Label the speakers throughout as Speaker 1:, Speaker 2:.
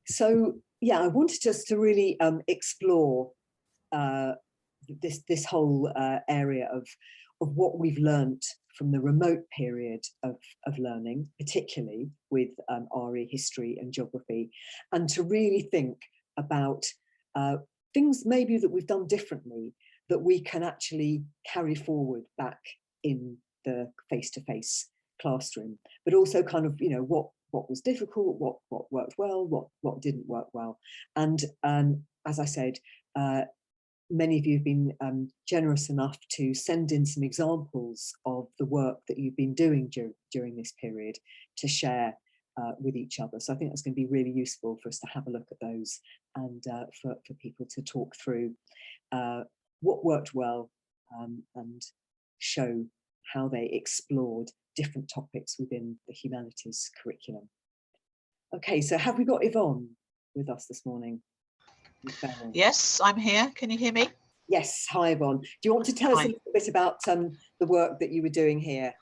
Speaker 1: So yeah, I wanted us to really explore this whole area of what we've learnt from the remote period of learning, particularly with RE, history and geography, and to really think about things maybe that we've done differently that we can actually carry forward back in the face-to-face classroom, but also kind of, you know, what was difficult, what worked well, what didn't work well. And as I said, many of you have been generous enough to send in some examples of the work that you've been doing during this period to share with each other. So I think that's going to be really useful for us to have a look at those, and for people to talk through what worked well, and show how they explored different topics within the humanities curriculum. Okay, so have we got Yvonne with us this morning?
Speaker 2: Yes, I'm here. Can you hear me?
Speaker 1: Yes, hi Yvonne. Do you want to tell us a little bit about the work that you were doing here?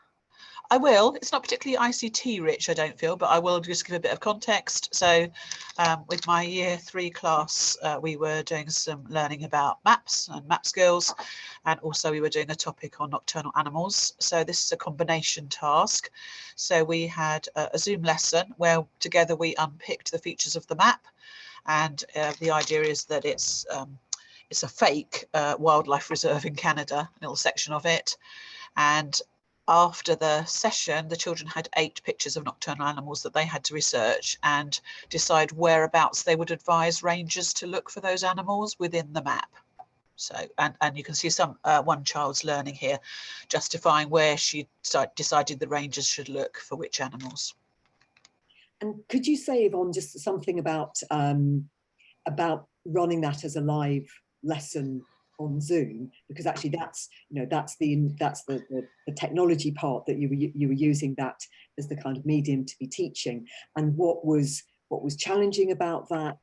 Speaker 2: I will. It's not particularly ICT rich, I don't feel, but I will just give a bit of context. So with my year 3 class, we were doing some learning about maps and map skills, and also we were doing a topic on nocturnal animals. So this is a combination task. So we had a Zoom lesson where together we unpicked the features of the map, and the idea is that it's a fake wildlife reserve in Canada, a little section of it. And after the session, the children had 8 pictures of nocturnal animals that they had to research and decide whereabouts they would advise rangers to look for those animals within the map. So, and you can see one child's learning here, justifying where she decided the rangers should look for which animals.
Speaker 1: And could you say, Yvonne, just something about running that as a live lesson on Zoom, because actually that's, you know, that's the technology part that you were using that as the kind of medium to be teaching, and what was challenging about that,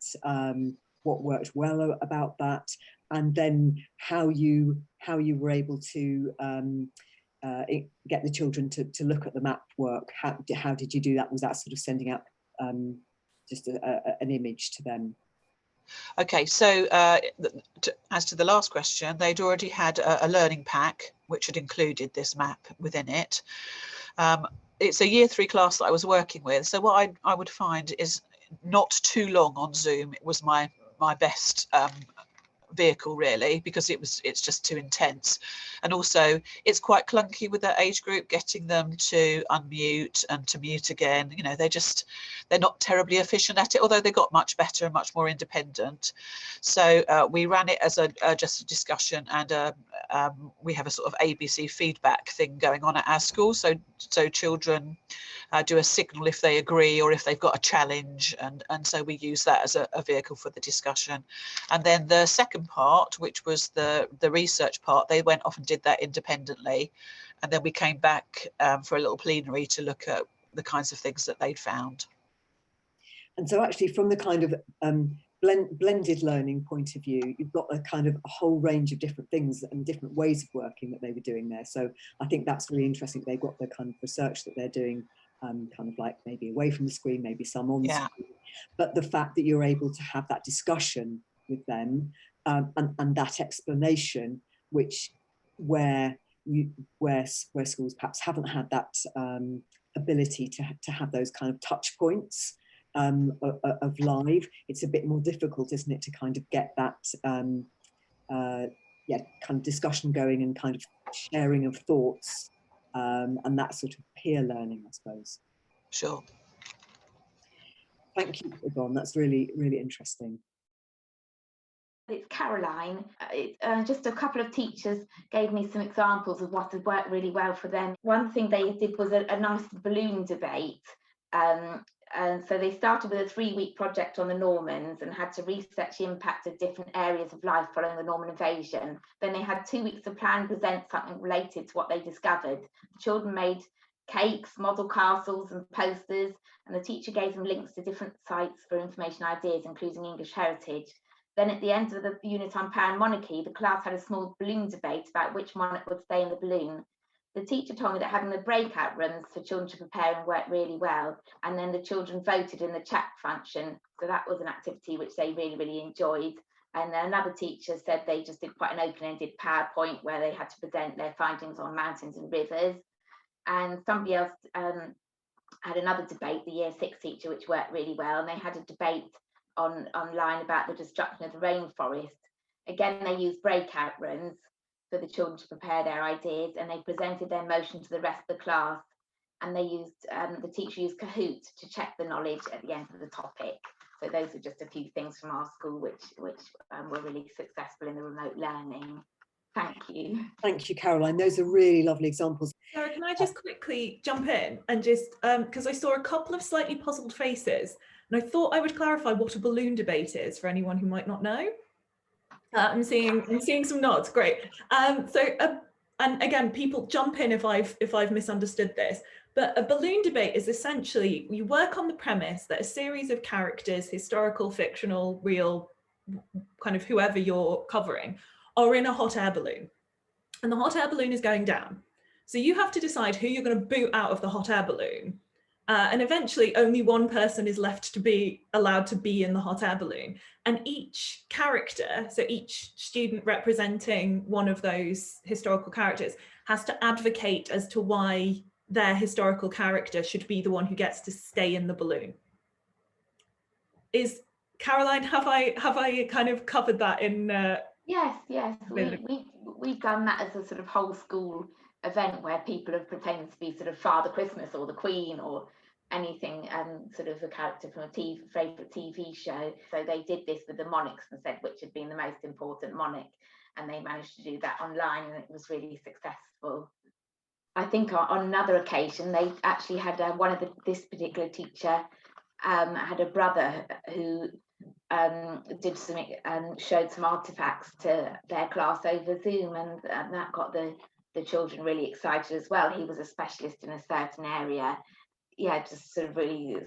Speaker 1: what worked well about that, and then how you were able to get the children to look at the map work. How did you do that? Was that sort of sending out just an image to them?
Speaker 2: Okay, so as to the last question, they'd already had a learning pack which had included this map within it. It's a year 3 class that I was working with, so what I would find is not too long on Zoom. It was my best vehicle, really, because it's just too intense, and also it's quite clunky with that age group, getting them to unmute and to mute again. You know, they're not terribly efficient at it, although they got much better and much more independent. So we ran it as just a discussion, and we have a sort of ABC feedback thing going on at our school, so children do a signal if they agree or if they've got a challenge, and so we use that as a vehicle for the discussion. And then the second part, which was the research part, they went off and did that independently, and then we came back for a little plenary to look at the kinds of things that they'd found.
Speaker 1: And so actually from the kind of blended learning point of view, you've got a kind of a whole range of different things and different ways of working that they were doing there. So I think that's really interesting. They've got the kind of research that they're doing kind of like maybe away from the screen, maybe some on screen, but the fact that you're able to have that discussion with them, and that explanation, where schools perhaps haven't had that ability to have those kind of touch points of live, it's a bit more difficult, isn't it, to kind of get that kind of discussion going and kind of sharing of thoughts, and that sort of peer learning, I suppose.
Speaker 2: Sure.
Speaker 1: Thank you, Yvonne. That's really, really interesting.
Speaker 3: It's Caroline. Just a couple of teachers gave me some examples of what had worked really well for them. One thing they did was a nice balloon debate. And so they started with a 3-week project on the Normans and had to research the impact of different areas of life following the Norman invasion. Then they had 2 weeks to plan and present something related to what they discovered. The children made cakes, model castles and posters, and the teacher gave them links to different sites for information ideas, including English heritage. Then at the end of the unit on Power and Monarchy, the class had a small balloon debate about which monarch would stay in the balloon. the teacher told me that having the breakout runs for children to prepare and work really well, and then the children voted in the chat function, so that was an activity which they really enjoyed. And then another teacher said they just did quite an open-ended PowerPoint where they had to present their findings on mountains and rivers. And somebody else had another debate, the year 6 teacher, which worked really well, and they had a debate online about the destruction of the rainforest. Again, they used breakout runs for the children to prepare their ideas, and they presented their motion to the rest of the class, and they used the teacher used Kahoot to check the knowledge at the end of the topic. So those are just a few things from our school which were really successful in the remote learning. Thank you.
Speaker 1: Thank you, Caroline. Those are really lovely examples.
Speaker 4: Sarah, can I just quickly jump in and just, because I saw a couple of slightly puzzled faces, and I thought I would clarify what a balloon debate is for anyone who might not know. I'm seeing some nods. Great. And again, people jump in if I've misunderstood this. But a balloon debate is essentially, you work on the premise that a series of characters, historical, fictional, real, kind of whoever you're covering, are in a hot air balloon. And the hot air balloon is going down. So you have to decide who you're going to boot out of the hot air balloon. And eventually only one person is left to be allowed to be in the hot air balloon. And each character, so each student representing one of those historical characters, has to advocate as to why their historical character should be the one who gets to stay in the balloon. Is Caroline, have I kind of covered that in?
Speaker 3: Yes. We've done that as a sort of whole school event where people have pretended to be sort of Father Christmas or the Queen or anything, sort of a character from a favourite TV show. So they did this with the monarchs and said which had been the most important monarch, and they managed to do that online, and it was really successful. I think on another occasion they actually had this particular teacher had a brother who did some showed some artifacts to their class over Zoom, and that got the children really excited as well. He was a specialist in a certain area. Yeah, just sort of really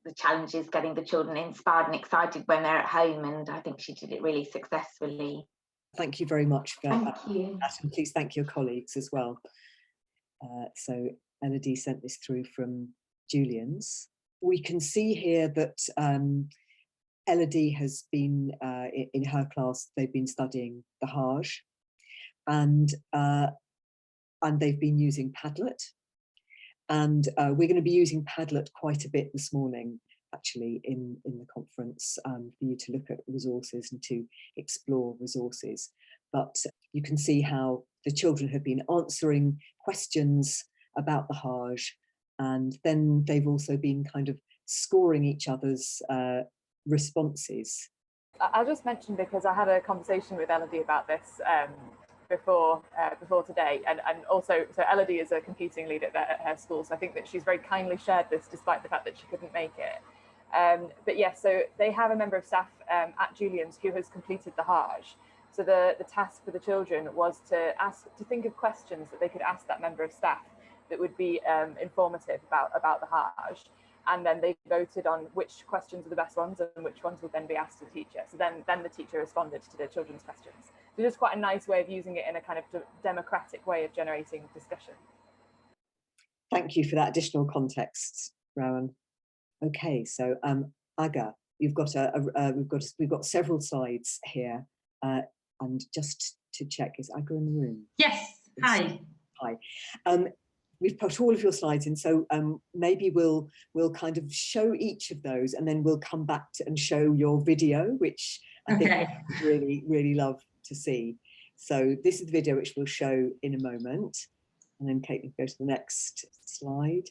Speaker 3: the challenge is getting the children inspired and excited when they're at home, and I think she did it really successfully.
Speaker 1: Thank you very much for
Speaker 3: Thank you.
Speaker 1: that, and please thank your colleagues as well. So Elodie sent this through from Julian's. We can see here that Elodie has been, in her class, they've been studying the Hajj, and they've been using Padlet. And we're going to be using Padlet quite a bit this morning, actually, in the conference, for you to look at resources and to explore resources. But you can see how the children have been answering questions about the Hajj, and then they've also been kind of scoring each other's responses.
Speaker 5: I'll just mention, because I had a conversation with Elodie about this before today, and also, so Elodie is a computing lead at her school, so I think that she's very kindly shared this despite the fact that she couldn't make it. But yes, so they have a member of staff at Julian's who has completed the Hajj. So the task for the children was to think of questions that they could ask that member of staff that would be informative about the Hajj. And then they voted on which questions are the best ones and which ones would then be asked to the teacher. So then the teacher responded to the children's questions. So just quite a nice way of using it in a kind of democratic way of generating discussion.
Speaker 1: Thank you for that additional context, Rowan. Okay, so Aga, you've got we've got several slides here, and just to check, is Aga in the room?
Speaker 6: Yes. Hi.
Speaker 1: Hi. We've put all of your slides in, so maybe we'll kind of show each of those, and then we'll come back and show your video, which I think I'd really love to see. So this is the video which we'll show in a moment, and then Kate, go to the next slide.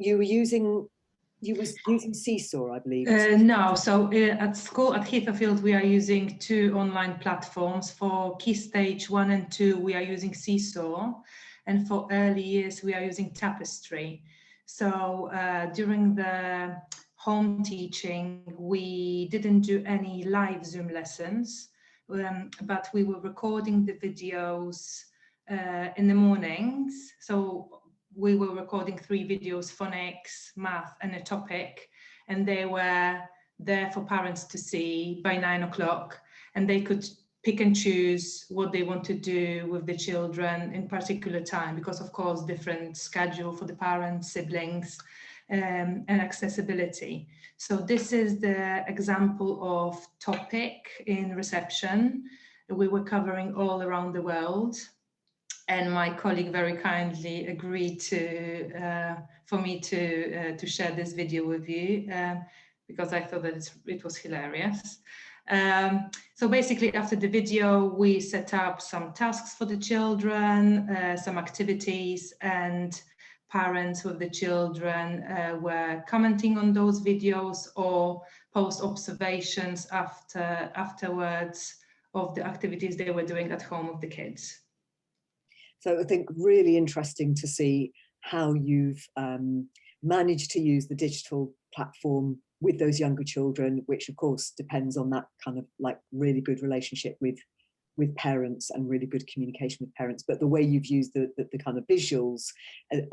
Speaker 1: You were using Seesaw, I believe.
Speaker 6: No, so at school at Hitherfield we are using 2 online platforms. For Key Stage 1 and 2 we are using Seesaw, and for early years we are using Tapestry. So during the home teaching we didn't do any live Zoom lessons, but we were recording the videos in the mornings. So we were recording 3 videos, phonics, math and a topic, and they were there for parents to see by 9 o'clock, and they could pick and choose what they want to do with the children in particular time, because of course different schedule for the parents, siblings, and accessibility. So this is the example of topic in reception. We were covering all around the world, and my colleague very kindly agreed to for me to share this video with you because I thought that it was hilarious. So basically, after the video, we set up some tasks for the children, some activities, and parents with the children were commenting on those videos or post observations afterwards of the activities they were doing at home with the kids.
Speaker 1: So I think really interesting to see how you've managed to use the digital platform with those younger children, which of course depends on that kind of like really good relationship with parents and really good communication with parents, but the way you've used the kind of visuals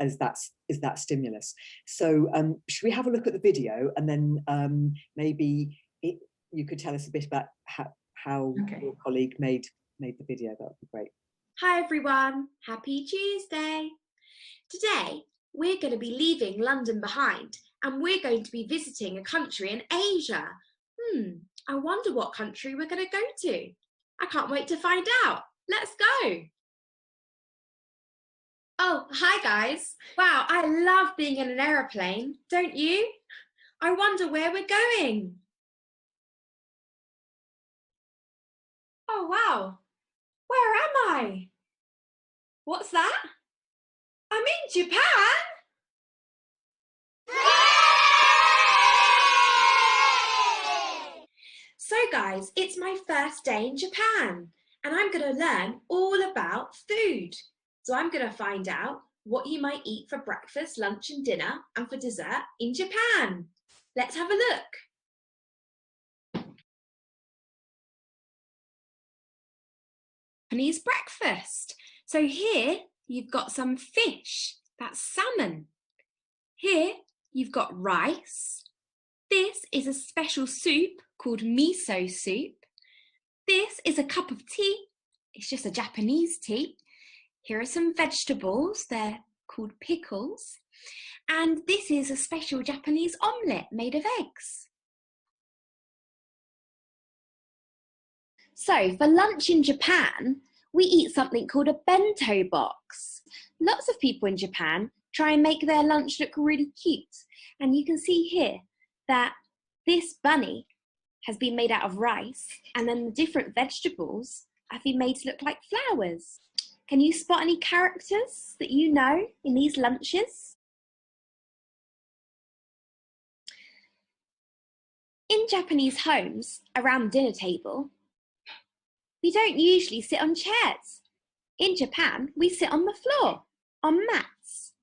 Speaker 1: as that stimulus. So should we have a look at the video, and then maybe you could tell us a bit about how your colleague made the video? That would be great.
Speaker 7: Hi everyone, happy Tuesday. Today we're going to be leaving London behind, and we're going to be visiting a country in Asia. I wonder what country we're going to go to. I can't wait to find out. Let's go. Oh, hi guys. Wow, I love being in an aeroplane, don't you? I wonder where we're going. Oh wow, where am I? What's that? I'm in Japan. So guys, it's my first day in Japan, and I'm going to learn all about food. So I'm going to find out what you might eat for breakfast, lunch and dinner, and for dessert in Japan. Let's have a look. Japanese breakfast. So here you've got some fish, that's salmon. Here you've got rice. This is a special soup called miso soup. This is a cup of tea. It's just a Japanese tea. Here are some vegetables. They're called pickles. And this is a special Japanese omelette made of eggs. So for lunch in Japan, we eat something called a bento box. Lots of people in Japan try and make their lunch look really cute. And you can see here that this bunny has been made out of rice, and then the different vegetables have been made to look like flowers. Can you spot any characters that you know in these lunches? In Japanese homes, around the dinner table, we don't usually sit on chairs. In Japan, we sit on the floor, on mats.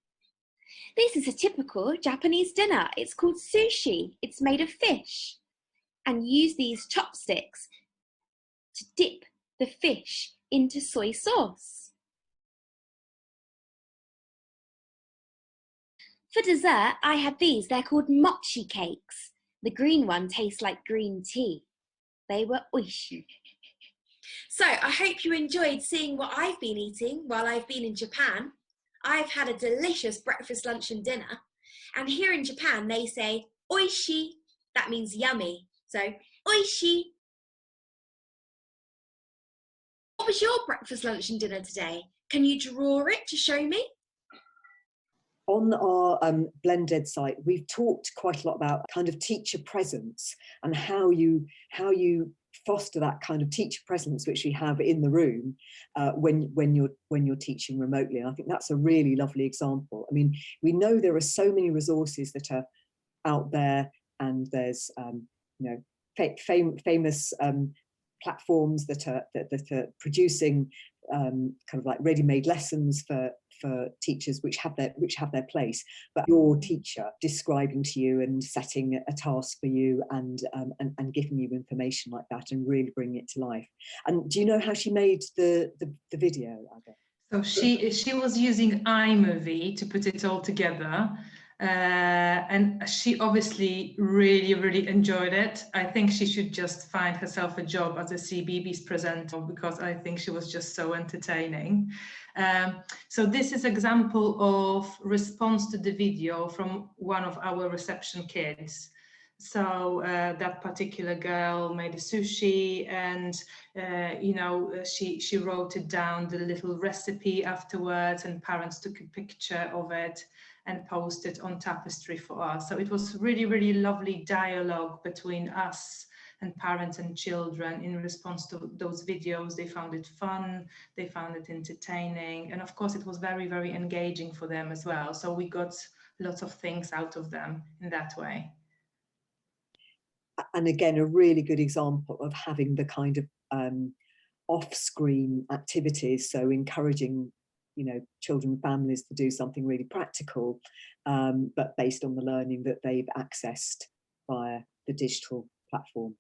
Speaker 7: This is a typical Japanese dinner. It's called sushi. It's made of fish. And use these chopsticks to dip the fish into soy sauce. For dessert, I had these. They're called mochi cakes. The green one tastes like green tea. They were oishi. So I hope you enjoyed seeing what I've been eating while I've been in Japan. I've had a delicious breakfast, lunch and dinner. And here in Japan, they say oishi. That means yummy. So, oishi. What was your breakfast, lunch and dinner today? Can you draw it to show me?
Speaker 1: On our Blended site, we've talked quite a lot about kind of teacher presence and how you foster that kind of teacher presence which we have in the room when you're teaching remotely. And I think that's a really lovely example. I mean, we know there are so many resources that are out there, and there's famous platforms that are producing kind of like ready-made lessons for teachers which have their place, but your teacher describing to you and setting a task for you and giving you information like that and really bringing it to life. And do you know how she made the video, Ada?
Speaker 6: So she was using iMovie to put it all together. And she obviously really enjoyed it. I think she should just find herself a job as a CBeebies presenter, because I think she was just so entertaining. So this is example of response to the video from one of our reception kids. So that particular girl made a sushi, and you know, she wrote it down, the little recipe afterwards, and parents took a picture of it and posted on Tapestry for us. So it was really lovely dialogue between us and parents and children in response to those videos. They found it fun, they found it entertaining, and of course it was very engaging for them as well. So we got lots of things out of them in that way.
Speaker 1: And again, a really good example of having the kind of off-screen activities, so encouraging, you know, children and families to do something really practical, but based on the learning that they've accessed via the digital platform.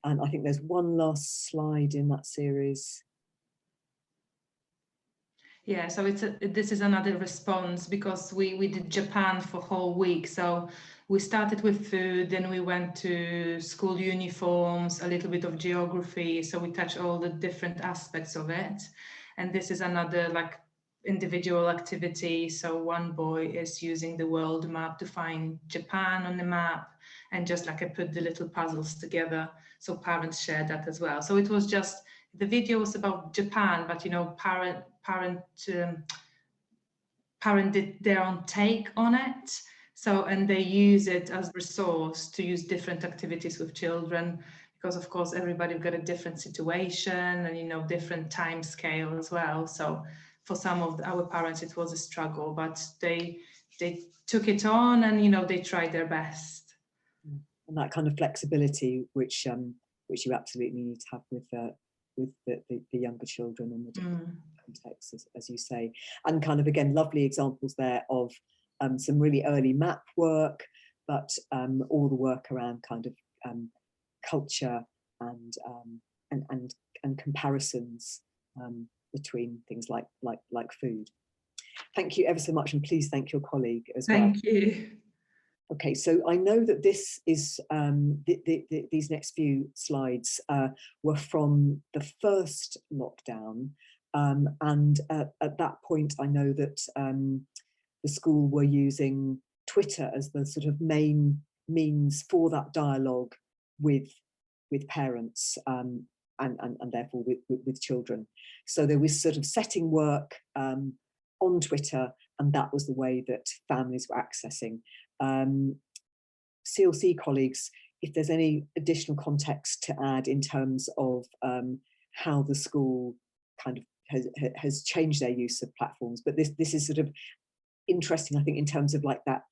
Speaker 1: And I think there's one last slide in that series.
Speaker 6: Yeah, so this is another response, because we did Japan for a whole week. So we started with food, then we went to school uniforms, a little bit of geography. So we touched all the different aspects of it. And this is another like individual activity. So one boy is using the world map to find Japan on the map, and just like I put the little puzzles together. So parents share that as well. So it was just, the video was about Japan, but you know, parent did their own take on it. So, and they use it as a resource to use different activities with children, because of course everybody got a different situation and, you know, different time scale as well. So for some of our parents it was a struggle, but they took it on, and, you know, they tried their best.
Speaker 1: And that kind of flexibility which you absolutely need to have with the younger children and the different contexts, as you say. And kind of, again, lovely examples there of some really early map work, but all the work around kind of culture and comparisons between things like food. Thank you ever so much, and please thank your colleague as well.
Speaker 6: Thank you.
Speaker 1: Okay, so I know that this is these next few slides were from the first lockdown, and at that point I know that the school were using Twitter as the sort of main means for that dialogue with parents and therefore with children. So there was sort of setting work on Twitter, and that was the way that families were accessing. CLC colleagues, if there's any additional context to add in terms of how the school kind of has changed their use of platforms, but this is sort of interesting, I think, in terms of like that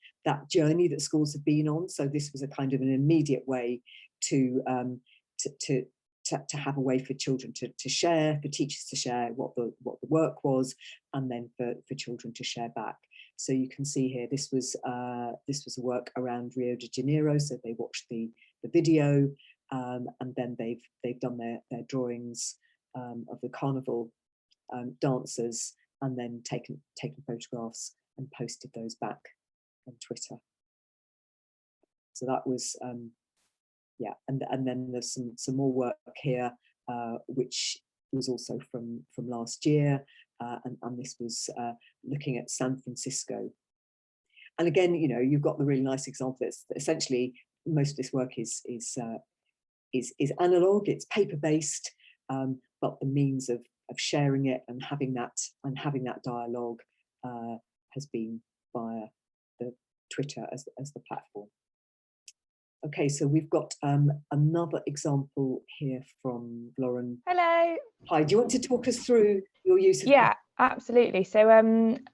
Speaker 1: journey that schools have been on. So this was a kind of an immediate way to have a way for children to share, for teachers to share what the work was, and then for children to share back. So you can see here, this was a work around Rio de Janeiro. So they watched the video, and then they've done their drawings of the carnival dancers, and then taken photographs and posted those back on Twitter. So that was yeah, and then there's some more work here, which was also from last year, and this was looking at San Francisco. And again, you know, you've got the really nice example that essentially most of this work is analog, it's paper based, but the means of sharing it and having that dialogue has been via the Twitter as the platform. Okay, so we've got another example here from Lauren.
Speaker 8: Hello.
Speaker 1: Hi, do you want to talk us through your use of...
Speaker 8: Yeah, absolutely. So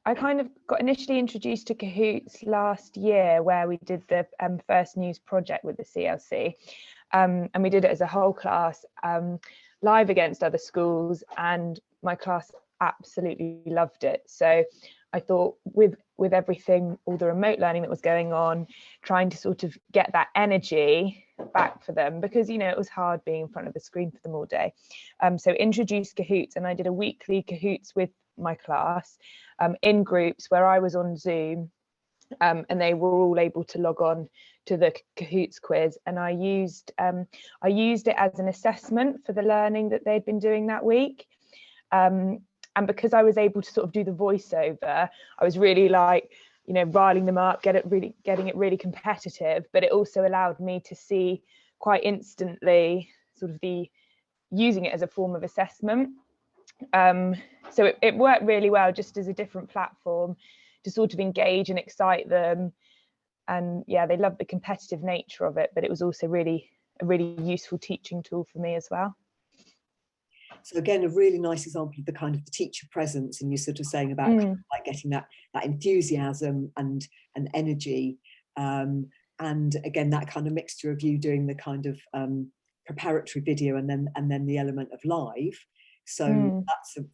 Speaker 8: I kind of got initially introduced to Kahoots last year, where we did the first news project with the CLC, and we did it as a whole class, live against other schools, and my class absolutely loved it. So I thought with everything, all the remote learning that was going on, trying to sort of get that energy back for them, because, you know, it was hard being in front of the screen for them all day. So introduced Kahoots, and I did a weekly Kahoots with my class in groups where I was on Zoom, and they were all able to log on to the Kahoots quiz, and I used it as an assessment for the learning that they'd been doing that week. And because I was able to sort of do the voiceover, I was really like, you know, riling them up, getting it really competitive, but it also allowed me to see quite instantly sort of using it as a form of assessment. So it worked really well just as a different platform to sort of engage and excite them. And yeah, they loved the competitive nature of it, but it was also a really useful teaching tool for me as well.
Speaker 1: So again, a really nice example of the kind of the teacher presence, and you're sort of saying about kind of like getting that enthusiasm and energy, and again that kind of mixture of you doing the kind of preparatory video and then the element of live. So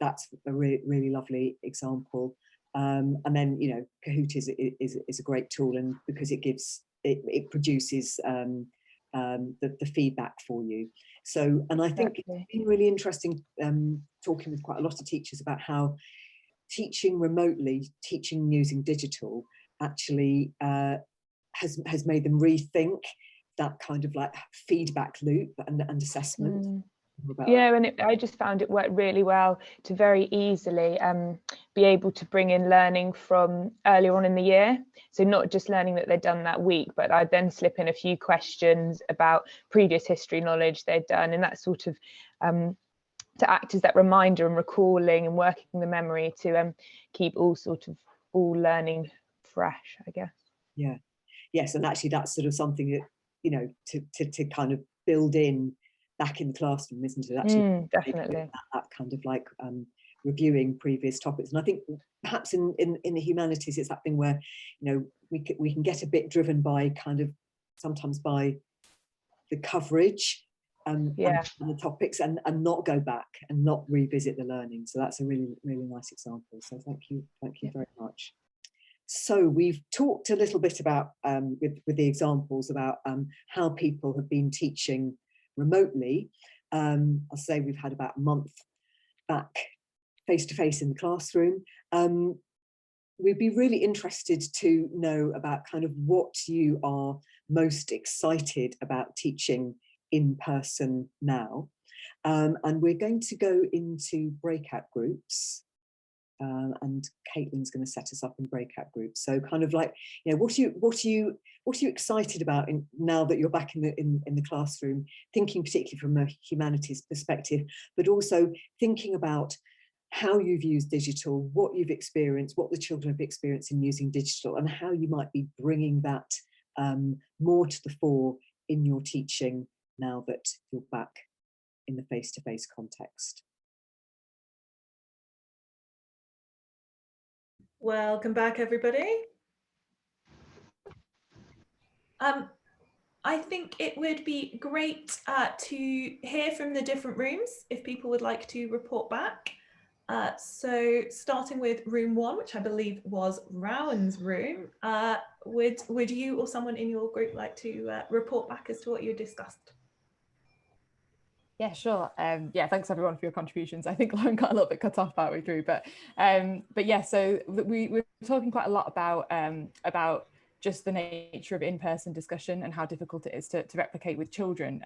Speaker 1: that's a really lovely example. And then, you know, Kahoot is a great tool, and because it produces the feedback for you. So, and I think it's been really interesting talking with quite a lot of teachers about how teaching remotely, teaching using digital actually has made them rethink that kind of like feedback loop and assessment.
Speaker 8: Yeah, and I just found it worked really well to very easily be able to bring in learning from earlier on in the year. So not just learning that they'd done that week, but I'd then slip in a few questions about previous history knowledge they'd done, and that sort of to act as that reminder and recalling and working the memory to keep all learning fresh, I guess. Yeah.
Speaker 1: Yes, and actually that's sort of something that, you know, to kind of build in back in the classroom, isn't it? Actually,
Speaker 8: definitely
Speaker 1: that kind of like reviewing previous topics. And I think perhaps in the humanities, it's that thing where, you know, we can get a bit driven by kind of sometimes by the coverage and the topics, and not go back and not revisit the learning. So that's a really nice example. So thank you very much. So we've talked a little bit about with the examples about how people have been teaching remotely. I'll say we've had about a month back face-to-face in the classroom. We'd be really interested to know about kind of what you are most excited about teaching in person now. And we're going to go into breakout groups. And Caitlin's going to set us up in breakout groups. So kind of like, you know, what are you excited about now that you're back in the classroom, thinking particularly from a humanities perspective, but also thinking about how you've used digital, what you've experienced, what the children have experienced in using digital, and how you might be bringing that more to the fore in your teaching now that you're back in the face-to-face context.
Speaker 4: Welcome back, everybody. I think it would be great to hear from the different rooms if people would like to report back. So starting with room 1, which I believe was Rowan's room, would you or someone in your group like to report back as to what you discussed?
Speaker 5: Yeah, sure. Yeah, thanks everyone for your contributions. I think Lauren got a little bit cut off partway through, but yeah, so we were talking quite a lot about just the nature of in-person discussion and how difficult it is to replicate with children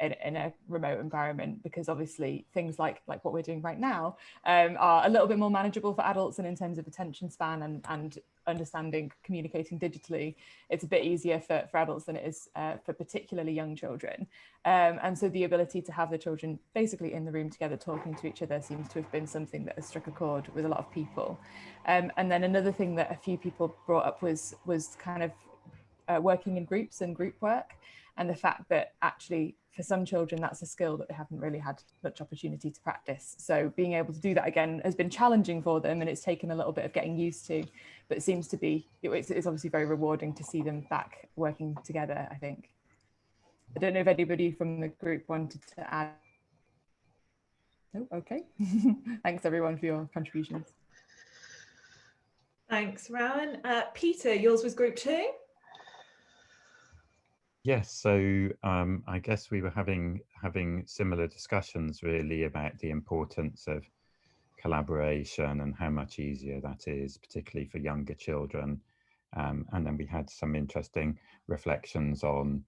Speaker 5: in a remote environment, because obviously things like what we're doing right now are a little bit more manageable for adults, and in terms of attention span and understanding communicating digitally, it's a bit easier for adults than it is for particularly young children. And so the ability to have the children basically in the room together talking to each other seems to have been something that has struck a chord with a lot of people. And then another thing that a few people brought up was kind of working in groups and group work, and the fact that actually for some children that's a skill that they haven't really had much opportunity to practice. So being able to do that again has been challenging for them, and it's taken a little bit of getting used to, but it seems to be, it's obviously very rewarding to see them back working together, I think. I don't know if anybody from the group wanted to add. Oh, okay. Thanks everyone for your contributions.
Speaker 4: Thanks, Rowan. Peter, yours was group 2?
Speaker 9: Yes, so I guess we were having similar discussions really about the importance of collaboration and how much easier that is, particularly for younger children. And then we had some interesting reflections on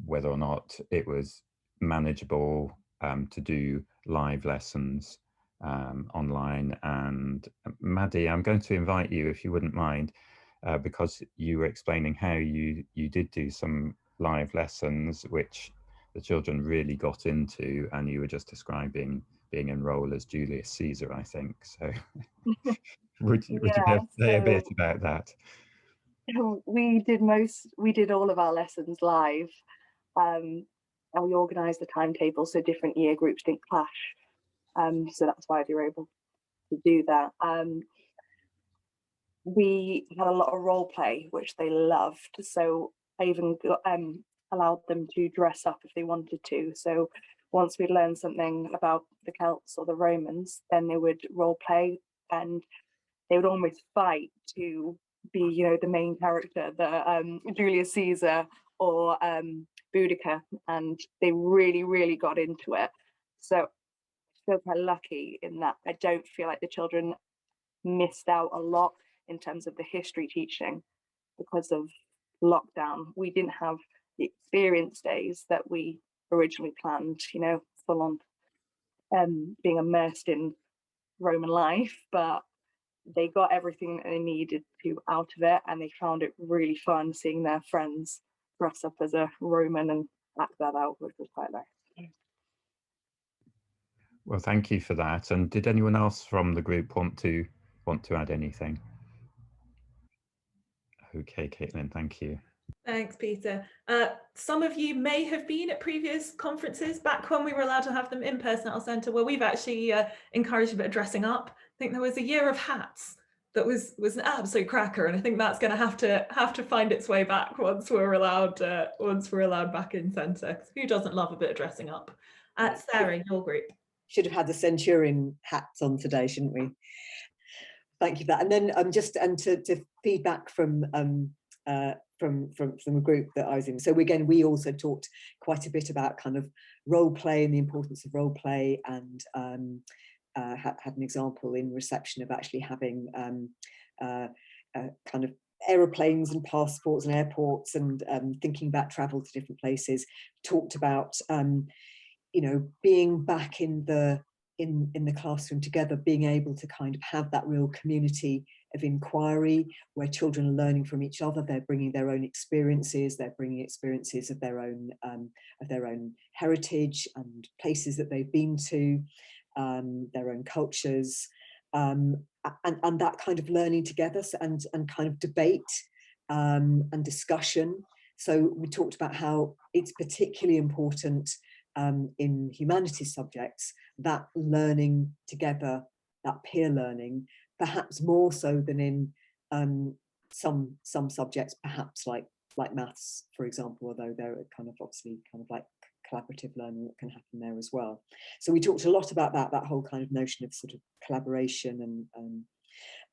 Speaker 9: whether or not it was manageable to do live lessons online. And Maddie, I'm going to invite you, if you wouldn't mind, because you were explaining how you did do some live lessons, which the children really got into, and you were just describing being enrolled as Julius Caesar, I think. So would you be able to say a bit about that?
Speaker 10: We did all of our lessons live, and we organised the timetable so different year groups didn't clash. So that's why we were able to do that. We had a lot of role play, which they loved. So I even allowed them to dress up if they wanted to. So once we'd learned something about the Celts or the Romans, then they would role play, and they would almost fight to be, you know, the main character, the Julius Caesar or Boudica, and they really got into it. So I feel quite lucky in that I don't feel like the children missed out a lot in terms of the history teaching because of lockdown. We didn't have the experience days that we originally planned, you know, full on being immersed in Roman life, but they got everything that they needed to out of it, and they found it really fun seeing their friends dress up as a Roman and act that out, which was quite nice.
Speaker 9: Well, thank you for that. And did anyone else from the group want to add anything? Okay, Caitlin, thank you.
Speaker 4: Thanks, Peter. Some of you may have been at previous conferences back when we were allowed to have them in person at our centre, where we've actually encouraged a bit of dressing up. I think there was a year of hats that was an absolute cracker, and I think that's going to have to find its way back once we're allowed back in centre. Who doesn't love a bit of dressing up? Sarah, your group
Speaker 1: should have had the centurion hats on today, shouldn't we? Thank you for that. And then to feedback from a group that I was in. So again, we also talked quite a bit about kind of role play and the importance of role play, and had an example in reception of actually having kind of aeroplanes and passports and airports, and thinking about travel to different places. Talked about you know, being back in the classroom together, being able to kind of have that real community of inquiry where children are learning from each other. They're bringing their own experiences, they're bringing experiences of their own heritage and places that they've been to, their own cultures, and that kind of learning together, and kind of debate and discussion. So we talked about how it's particularly important in humanities subjects, that learning together, that peer learning, perhaps more so than in some subjects, perhaps like maths, for example, although they're kind of obviously kind of like collaborative learning that can happen there as well. So we talked a lot about that whole kind of notion of sort of collaboration,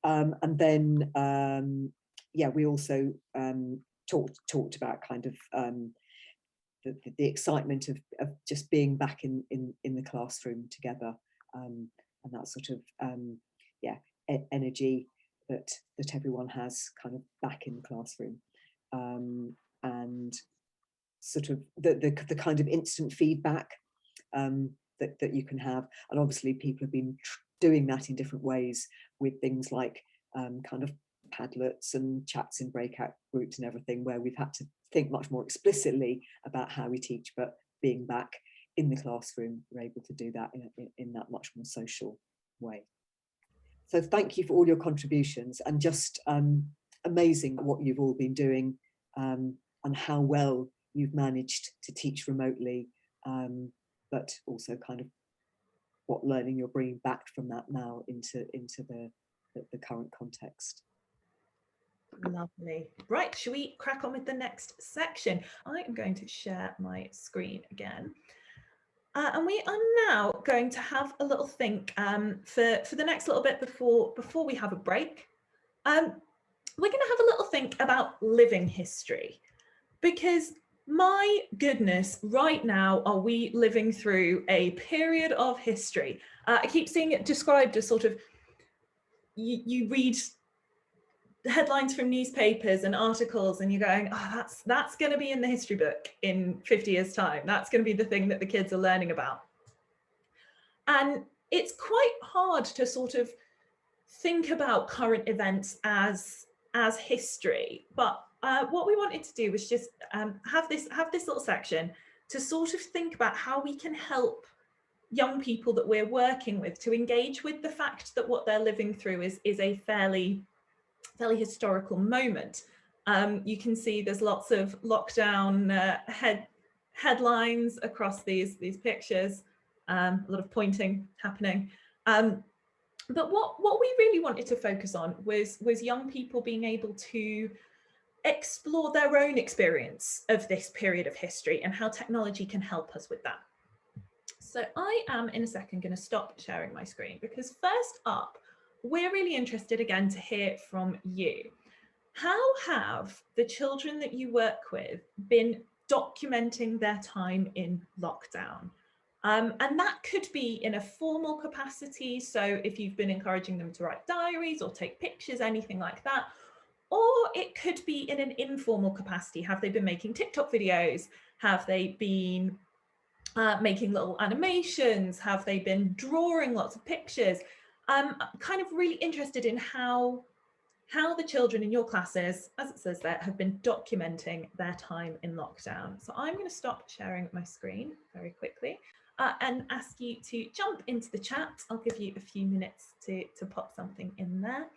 Speaker 1: and then yeah, we also talked about kind of the excitement of just being back in the classroom together, and that sort of yeah, energy that everyone has kind of back in the classroom, and sort of the kind of instant feedback that you can have. And obviously people have been doing that in different ways with things like kind of Padlets and chats in breakout groups and everything, where we've had to think much more explicitly about how we teach, but being back in the classroom, we're able to do that in that much more social way. So thank you for all your contributions, and just amazing what you've all been doing, and how well you've managed to teach remotely, but also kind of what learning you're bringing back from that now into the current context.
Speaker 4: Lovely. Right, shall we crack on with the next section? I am going to share my screen again. And we are now going to have a little think for the next little bit before we have a break. We're going to have a little think about living history, because my goodness, right now are we living through a period of history. I keep seeing it described as sort of, you read headlines from newspapers and articles, and you're going, oh, that's going to be in the history book in 50 years time. That's going to be the thing that the kids are learning about. And it's quite hard to sort of think about current events as history. But what we wanted to do was just have this little section to sort of think about how we can help young people that we're working with to engage with the fact that what they're living through is a fairly historical moment. You can see there's lots of lockdown headlines across these pictures, a lot of pointing happening. But what we really wanted to focus on was young people being able to explore their own experience of this period of history and how technology can help us with that. So I am in a second going to stop sharing my screen, because first up, we're really interested again to hear from you. How have the children that you work with been documenting their time in lockdown? And that could be in a formal capacity. So if you've been encouraging them to write diaries or take pictures, anything like that. Or it could be in an informal capacity. Have they been making TikTok videos? Have they been making little animations? Have they been drawing lots of pictures? I'm kind of really interested in how the children in your classes, as it says there, have been documenting their time in lockdown. So I'm going to stop sharing my screen very quickly and ask you to jump into the chat. I'll give you a few minutes to pop something in there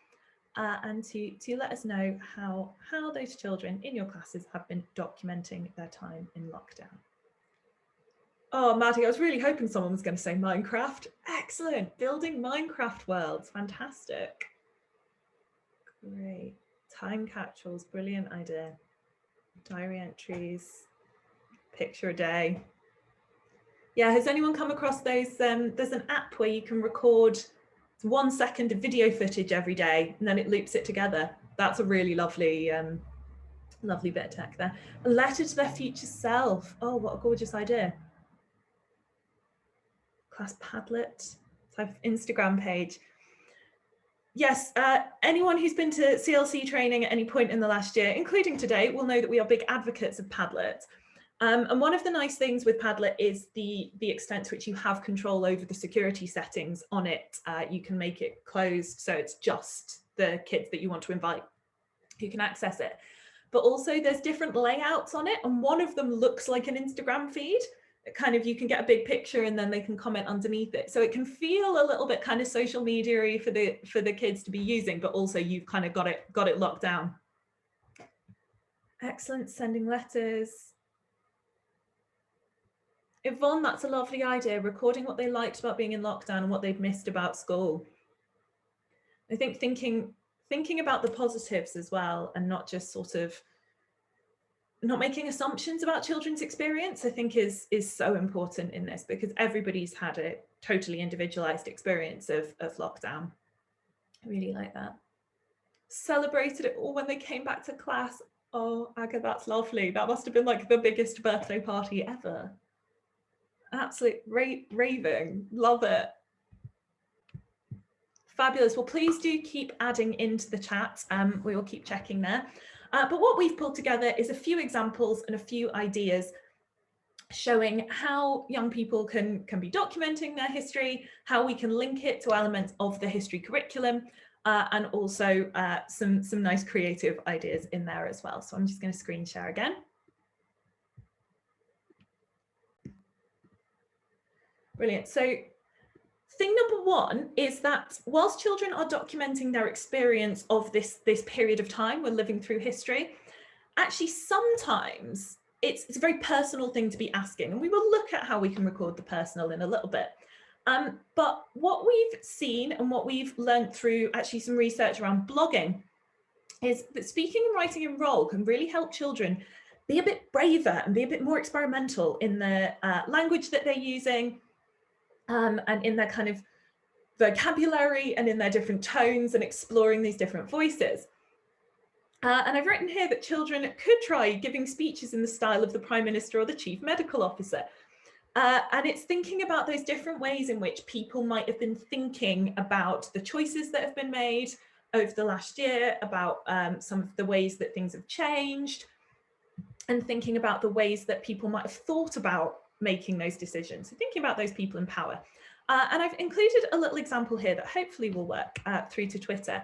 Speaker 4: and to let us know how those children in your classes have been documenting their time in lockdown. Oh, Maddie, I was really hoping someone was going to say Minecraft. Excellent. Building Minecraft worlds. Fantastic. Great. Time capsules. Brilliant idea. Diary entries. Picture a day. Yeah, has anyone come across those? There's an app where you can record 1 second of video footage every day, and then it loops it together. That's a really lovely, lovely bit of tech there. A letter to their future self. Oh, what a gorgeous idea. Class Padlet type of Instagram page. Yes, anyone who's been to CLC training at any point in the last year, including today, will know that we are big advocates of Padlet. And one of the nice things with Padlet is the extent to which you have control over the security settings on it. You can make it closed, so it's just the kids that you want to invite who can access it. But also there's different layouts on it, and one of them looks like an Instagram feed. Kind of, you can get a big picture and then they can comment underneath it, so it can feel a little bit kind of social media-y for the kids to be using, but also you've kind of got it locked down. Excellent. Sending letters. Yvonne, that's a lovely idea, recording what they liked about being in lockdown and what they've missed about school. I think thinking about the positives as well, and not just sort of not making assumptions about children's experience, I think is so important in this, because everybody's had a totally individualized experience of lockdown. I really like that. Celebrated it all when they came back to class. Oh, Aga, that's lovely. That must have been like the biggest birthday party ever. Absolute raving. Love it. Fabulous. Well, please do keep adding into the chat. We will keep checking there. But what we've pulled together is a few examples and a few ideas showing how young people can be documenting their history, how we can link it to elements of the history curriculum, and also some nice creative ideas in there as well. So I'm just going to screen share again. Brilliant. So thing number one is that whilst children are documenting their experience of this period of time we're living through history, actually sometimes it's a very personal thing to be asking, and we will look at how we can record the personal in a little bit. But what we've seen and what we've learned through actually some research around blogging is that speaking and writing in role can really help children be a bit braver and be a bit more experimental in the language that they're using, and in their kind of vocabulary and in their different tones, and exploring these different voices. And I've written here that children could try giving speeches in the style of the Prime Minister or the Chief Medical Officer. And it's thinking about those different ways in which people might have been thinking about the choices that have been made, over the last year about some of the ways that things have changed, and thinking about the ways that people might have thought about making those decisions. So thinking about those people in power. And I've included a little example here that hopefully will work through to Twitter,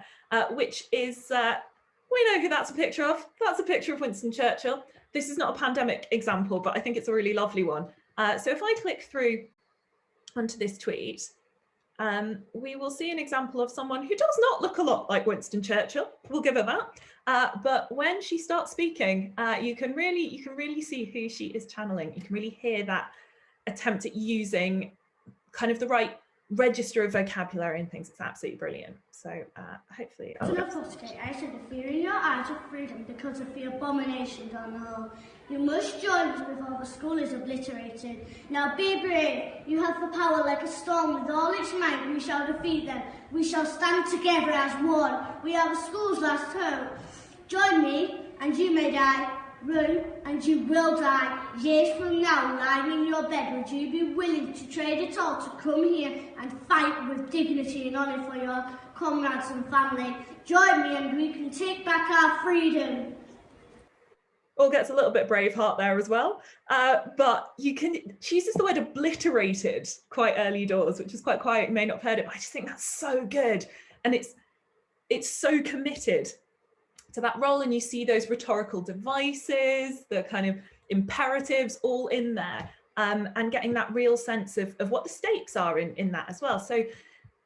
Speaker 4: which is, we know who that's a picture of. That's a picture of Winston Churchill. This is not a pandemic example, but I think it's a really lovely one. So if I click through onto this tweet, we will see an example of someone who does not look a lot like Winston Churchill. We'll give her that. But when she starts speaking, you can really see who she is channeling. You can really hear that attempt at using kind of the right register of vocabulary and things. It's absolutely brilliant. So hopefully
Speaker 11: I said the fear in your eyes of freedom because of the abominations on the whole. You must join us before the school is obliterated. Now be brave. You have the power like a storm with all its might. We shall defeat them. We shall stand together as one. We are the school's last hope. Join me and you may die. Run and you will die. Years from now, lying in your bed, would you be willing to trade it all to come here and fight with dignity and honour for your comrades and family? Join me and we can take back our freedom.
Speaker 4: All gets a little bit Braveheart there as well, but she uses the word obliterated quite early doors, which is quite quiet. You may not have heard it, but I just think that's so good, and it's so committed to that role, and you see those rhetorical devices, the kind of imperatives all in there, and getting that real sense of what the stakes are in that as well. So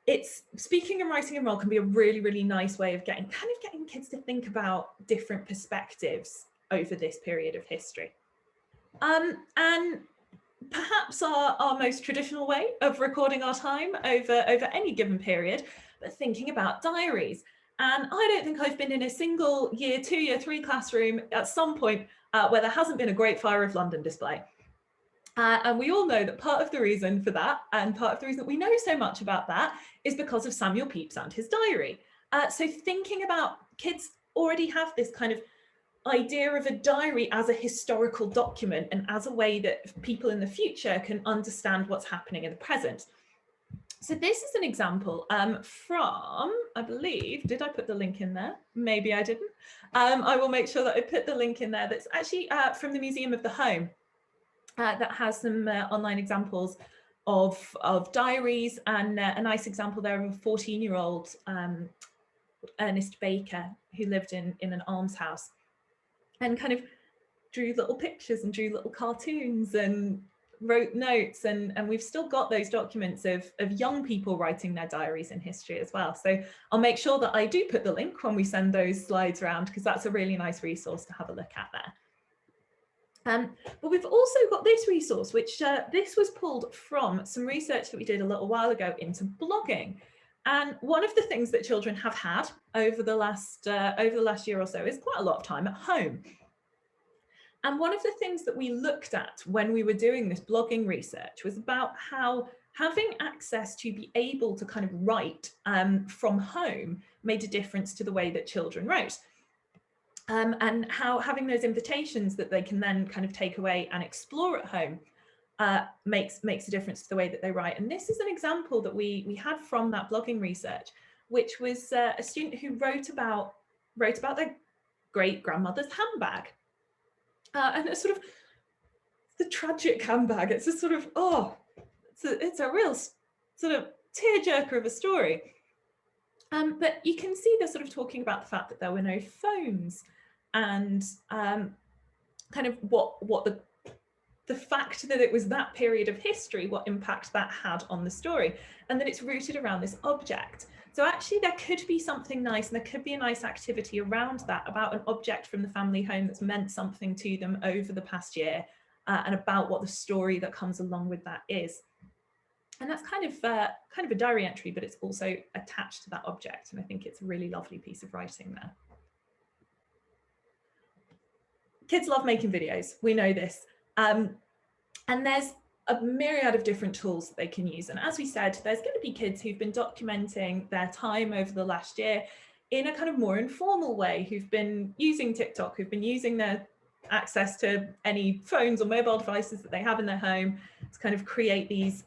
Speaker 4: it's speaking and writing and role can be a really, really nice way of getting kids to think about different perspectives over this period of history. And perhaps our most traditional way of recording our time over any given period, but thinking about diaries. And I don't think I've been in a single year 2, year 3 classroom at some point where there hasn't been a Great Fire of London display. And we all know that part of the reason for that, and part of the reason that we know so much about that, is because of Samuel Pepys and his diary. So thinking about kids already have this kind of idea of a diary as a historical document and as a way that people in the future can understand what's happening in the present. So this is an example from, I believe, did I put the link in there? Maybe I didn't. I will make sure that I put the link in there. That's actually from the Museum of the Home that has some online examples of diaries, and a nice example there of a 14-year-old Ernest Baker who lived in an almshouse and kind of drew little pictures and drew little cartoons and wrote notes, and we've still got those documents of young people writing their diaries in history as well. So I'll make sure that I do put the link when we send those slides around, because that's a really nice resource to have a look at there. But we've also got this resource, which this was pulled from some research that we did a little while ago into blogging. And one of the things that children have had over the last year or so is quite a lot of time at home. And one of the things that we looked at when we were doing this blogging research was about how having access to be able to kind of write from home made a difference to the way that children wrote. And how having those invitations that they can then kind of take away and explore at home makes a difference to the way that they write. And this is an example that we had from that blogging research, which was a student who wrote about their great-grandmother's handbag. And it's sort of the tragic handbag. It's a sort of, it's a real sort of tearjerker of a story. But you can see they're sort of talking about the fact that there were no phones, and kind of what the fact that it was that period of history, what impact that had on the story, and that it's rooted around this object. So actually there could be something nice, and there could be a nice activity around that, about an object from the family home that's meant something to them over the past year, and about what the story that comes along with that is. And that's kind of a diary entry, but it's also attached to that object. And I think it's a really lovely piece of writing there. Kids love making videos, we know this. And there's a myriad of different tools that they can use. And as we said, there's going to be kids who've been documenting their time over the last year in a kind of more informal way, who've been using TikTok, who've been using their access to any phones or mobile devices that they have in their home to kind of create these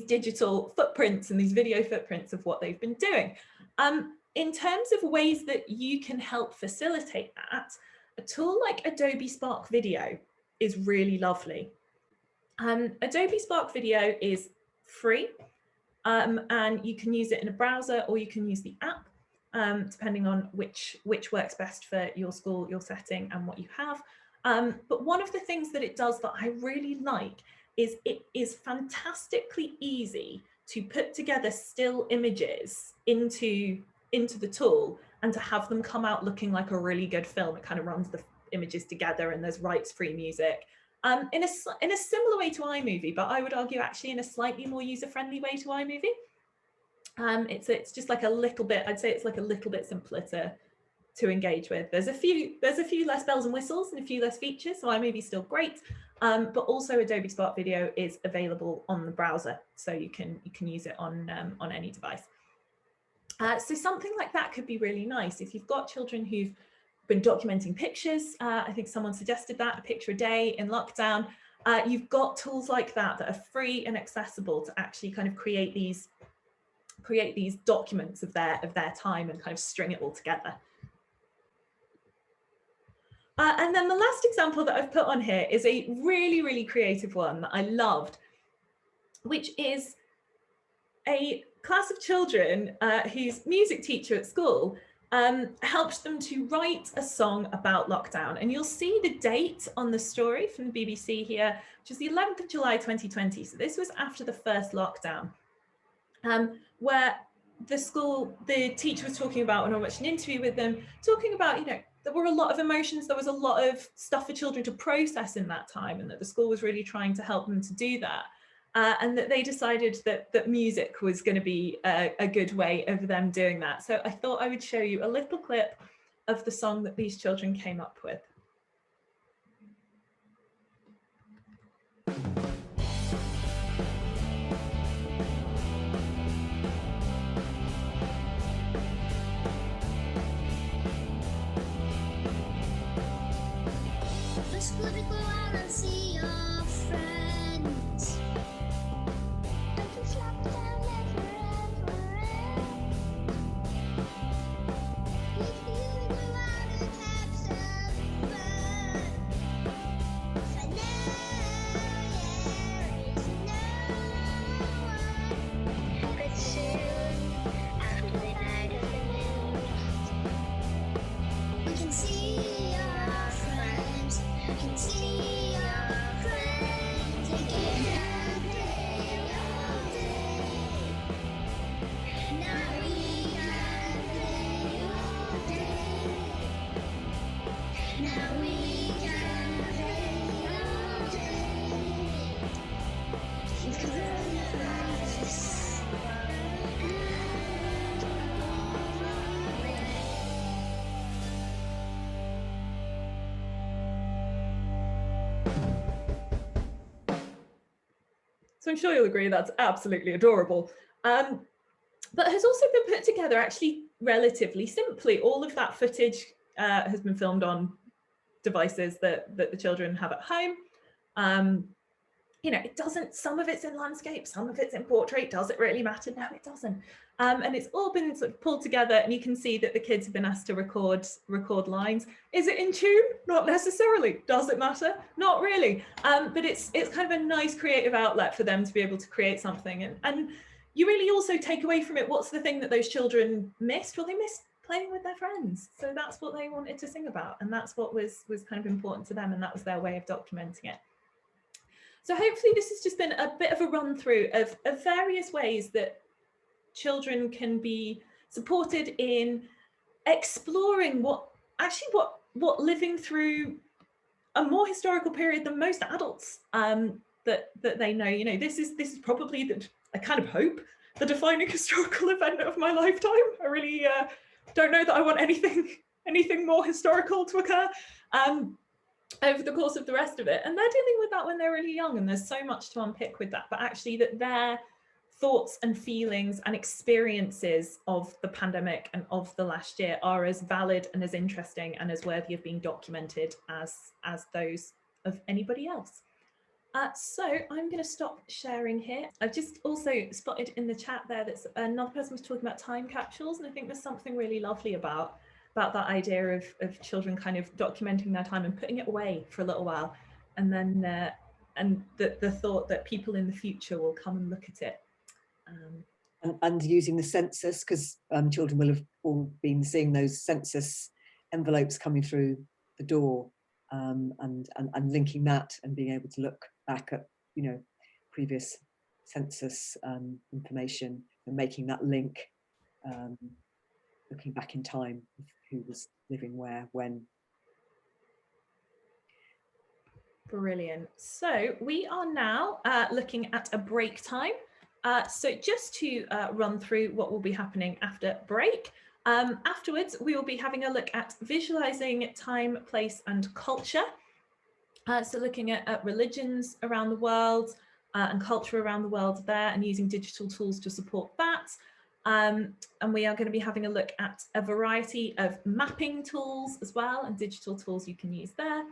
Speaker 4: digital footprints and these video footprints of what they've been doing. in terms of ways that you can help facilitate that, a tool like Adobe Spark Video is really lovely. Adobe Spark Video is free, and you can use it in a browser or you can use the app, depending on which works best for your school, your setting, and what you have. But one of the things that it does that I really like is it is fantastically easy to put together still images into the tool and to have them come out looking like a really good film. It kind of runs the images together and there's rights-free music. In a similar way to iMovie, but I would argue actually in a slightly more user-friendly way to iMovie. It's just like a little bit, I'd say it's like a little bit simpler to engage with. There's a few less bells and whistles and a few less features, so iMovie's still great. But also Adobe Spark Video is available on the browser, so you can use it on any device. So something like that could be really nice if you've got children who've been documenting pictures. I think someone suggested that, a picture a day in lockdown. You've got tools like that that are free and accessible to actually kind of create these documents of their time and kind of string it all together. And then the last example that I've put on here is a really, really creative one that I loved, which is a class of children whose music teacher at school helped them to write a song about lockdown. And you'll see the date on the story from the BBC here, which is the 11th of July 2020. So this was after the first lockdown, where the teacher was talking about, and I watched an interview with them, talking about, there were a lot of emotions, there was a lot of stuff for children to process in that time, and that the school was really trying to help them to do that. And that they decided that music was going to be a good way of them doing that. So I thought I would show you a little clip of the song that these children came up with.
Speaker 11: Let's go out and see your friends. Don't you slap down there forever. If you go out and have some fun. For now there is no one. But soon, after the night of the moon, we can see our friends. You can see your friends again all day, all day. Now we can play all day. Now we can play all day. It's coronavirus.
Speaker 4: So I'm sure you'll agree that's absolutely adorable. But has also been put together actually relatively simply. All of that footage has been filmed on devices that the children have at home. It doesn't, some of it's in landscape, some of it's in portrait. Does it really matter? No, it doesn't. And it's all been sort of pulled together, and you can see that the kids have been asked to record lines. Is it in tune? Not necessarily. Does it matter? Not really. But it's kind of a nice creative outlet for them to be able to create something. And you really also take away from it, what's the thing that those children missed? Well, they missed playing with their friends. So that's what they wanted to sing about. And that's what was kind of important to them. And that was their way of documenting it. So hopefully this has just been a bit of a run through of various ways that children can be supported in exploring what living through a more historical period than most adults that they know. This is probably, I kind of hope, the defining historical event of my lifetime. I really don't know that I want anything more historical to occur over the course of the rest of it. And they're dealing with that when they're really young, and there's so much to unpick with that. But actually that their thoughts and feelings and experiences of the pandemic and of the last year are as valid and as interesting and as worthy of being documented as those of anybody else. So I'm going to stop sharing here. I've just also spotted in the chat there that another person was talking about time capsules, and I think there's something really lovely about that idea of children kind of documenting their time and putting it away for a little while, and then and the thought that people in the future will come and look at it.
Speaker 1: And using the census, because children will have all been seeing those census envelopes coming through the door, and linking that and being able to look back at, you know, previous census information and making that link, looking back in time, who was living where, when.
Speaker 4: Brilliant. So we are now looking at a break time. So just to run through what will be happening after break. Afterwards, we will be having a look at visualizing time, place and culture. So looking at religions around the world and culture around the world there, and using digital tools to support that. And we are going to be having a look at a variety of mapping tools as well, and digital tools you can use there.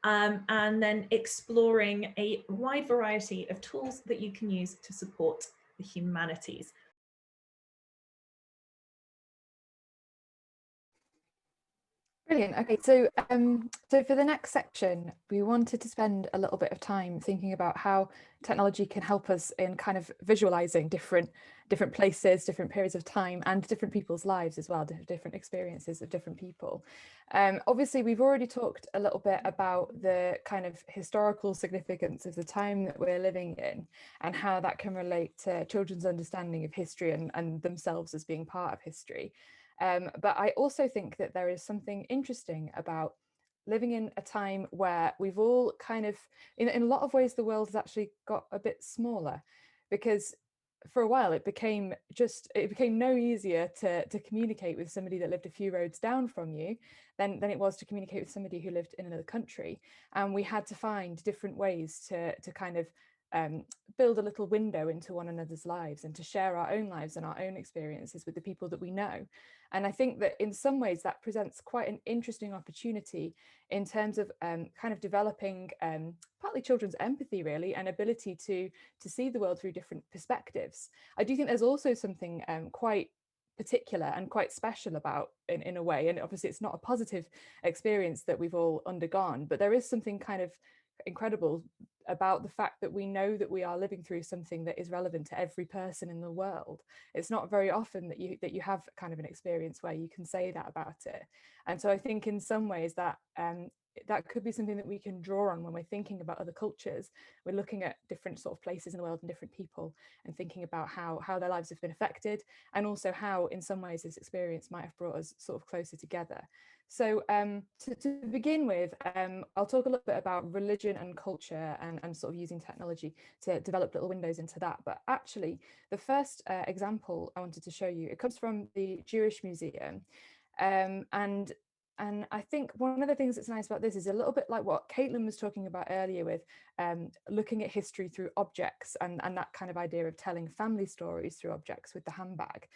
Speaker 4: And then exploring a wide variety of tools that you can use to support the humanities.
Speaker 5: Brilliant. Okay, so so for the next section, we wanted to spend a little bit of time thinking about how technology can help us in kind of visualizing different places, different periods of time, and different people's lives as well, different experiences of different people. Obviously, we've already talked a little bit about the kind of historical significance of the time that we're living in, and how that can relate to children's understanding of history and themselves as being part of history. But I also think that there is something interesting about living in a time where we've all kind of, in a lot of ways, the world has actually got a bit smaller, because for a while it became no easier to communicate with somebody that lived a few roads down from you than it was to communicate with somebody who lived in another country. And we had to find different ways to kind of build a little window into one another's lives, and to share our own lives and our own experiences with the people that we know. And I think that in some ways that presents quite an interesting opportunity in terms of kind of developing partly children's empathy, really, and ability to see the world through different perspectives. I do think there's also something quite particular and quite special about in a way, and obviously it's not a positive experience that we've all undergone, but there is something kind of incredible about the fact that we know that we are living through something that is relevant to every person in the world. It's not very often that you have kind of an experience where you can say that about it. And so I think in some ways that that could be something that we can draw on when we're thinking about other cultures. We're looking at different sort of places in the world and different people, and thinking about how their lives have been affected, and also how in some ways this experience might have brought us sort of closer together. So to begin with, I'll talk a little bit about religion and culture, and sort of using technology to develop little windows into that. But actually, the first example I wanted to show you, it comes from the Jewish Museum. And I think one of the things that's nice about this is a little bit like what Caitlin was talking about earlier with looking at history through objects, and that kind of idea of telling family stories through objects with the handbag.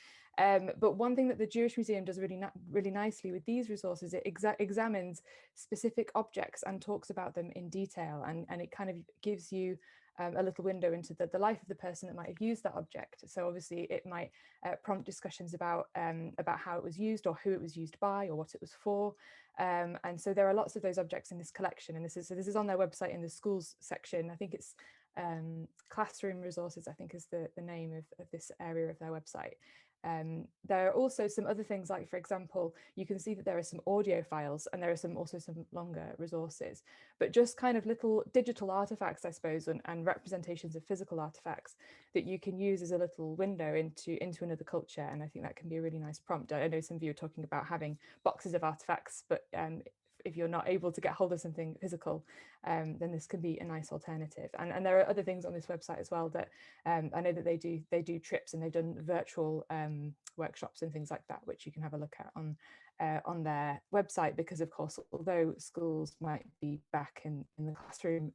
Speaker 5: But one thing that the Jewish Museum does really nicely with these resources, it examines specific objects and talks about them in detail, and it kind of gives you a little window into the life of the person that might have used that object. So obviously it might prompt discussions about how it was used, or who it was used by, or what it was for. And so there are lots of those objects in this collection, and this is on their website in the schools section. I think it's classroom resources, I think is the name of this area of their website. There are also some other things, like, for example, you can see that there are some audio files, and there are also some longer resources, but just kind of little digital artifacts, I suppose, and representations of physical artifacts that you can use as a little window into another culture. And I think that can be a really nice prompt. I know some of you are talking about having boxes of artifacts, but if you're not able to get hold of something physical, then this can be a nice alternative. And there are other things on this website as well that I know that they do trips, and they've done virtual workshops and things like that, which you can have a look at on their website, because of course, although schools might be back in the classroom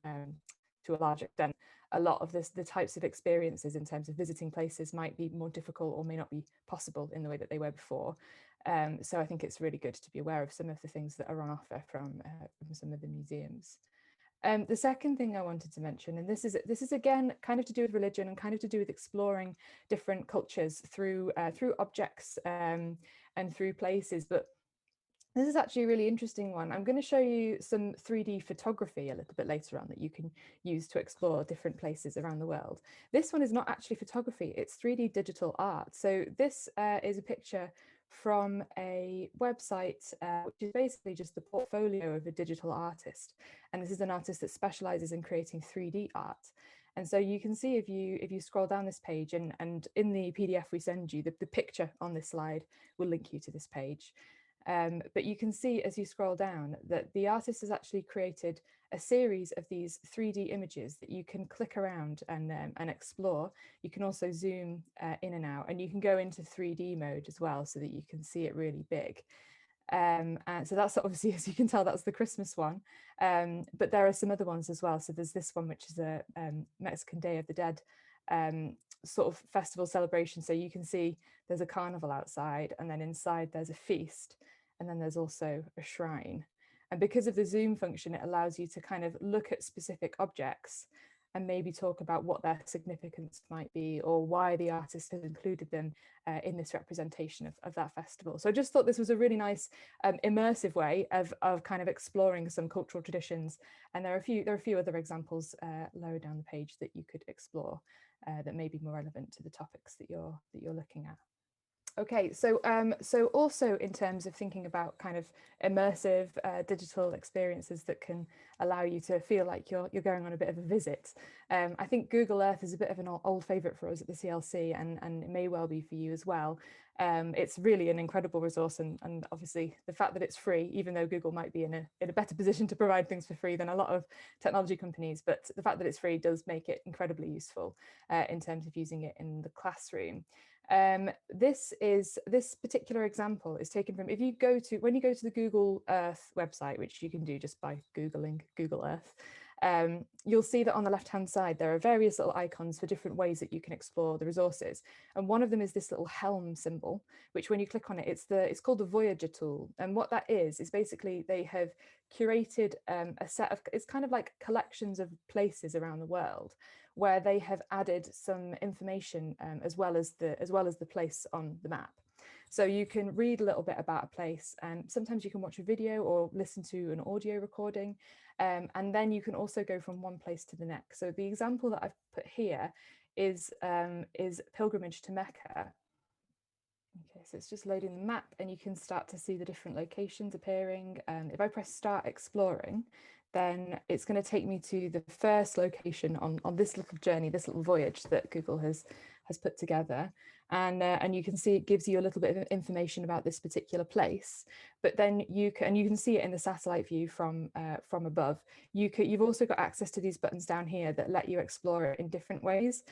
Speaker 5: to a large extent, a lot of the types of experiences in terms of visiting places might be more difficult, or may not be possible in the way that they were before. So I think it's really good to be aware of some of the things that are on offer from some of the museums. The second thing I wanted to mention, and this is again kind of to do with religion and kind of to do with exploring different cultures through objects and through places, but this is actually a really interesting one. I'm going to show you some 3D photography a little bit later on that you can use to explore different places around the world. This one is not actually photography, it's 3D digital art. So this is a picture from a website, which is basically just the portfolio of a digital artist. And this is an artist that specializes in creating 3D art. And so you can see if you scroll down this page, and in the PDF we send you, the picture on this slide will link you to this page. But you can see as you scroll down that the artist has actually created a series of these 3D images that you can click around and explore. You can also zoom in and out, and you can go into 3D mode as well so that you can see it really big. And so that's obviously, as you can tell, that's the Christmas one. But there are some other ones as well. So there's this one, which is a Mexican Day of the Dead sort of festival celebration. So you can see there's a carnival outside, and then inside there's a feast, and then there's also a shrine. And because of the zoom function, it allows you to kind of look at specific objects and maybe talk about what their significance might be, or why the artist has included them in this representation of that festival. So I just thought this was a really nice immersive way of kind of exploring some cultural traditions. And there are a few other examples lower down the page that you could explore that may be more relevant to the topics that you're looking at. Okay, so also in terms of thinking about kind of immersive digital experiences that can allow you to feel like you're going on a bit of a visit, I think Google Earth is a bit of an old favourite for us at the CLC, and it may well be for you as well. It's really an incredible resource, and obviously the fact that it's free, even though Google might be in a better position to provide things for free than a lot of technology companies, but the fact that it's free does make it incredibly useful in terms of using it in the classroom. This particular example is taken from, when you go to the Google Earth website, which you can do just by Googling Google Earth, you'll see that on the left hand side there are various little icons for different ways that you can explore the resources, and one of them is this little helm symbol, which when you click on it, it's called the Voyager tool. And what that is basically they have curated a set of, it's kind of like collections of places around the world where they have added some information as well as the place on the map. So you can read a little bit about a place, and sometimes you can watch a video or listen to an audio recording, and then you can also go from one place to the next. So the example that I've put here is pilgrimage to Mecca. Okay, so it's just loading the map, and you can start to see the different locations appearing. If I press start exploring, then it's going to take me to the first location on this little journey, this little voyage that Google has put together. And you can see it gives you a little bit of information about this particular place, but then you can see it in the satellite view from above. You've also got access to these buttons down here that let you explore it in different ways.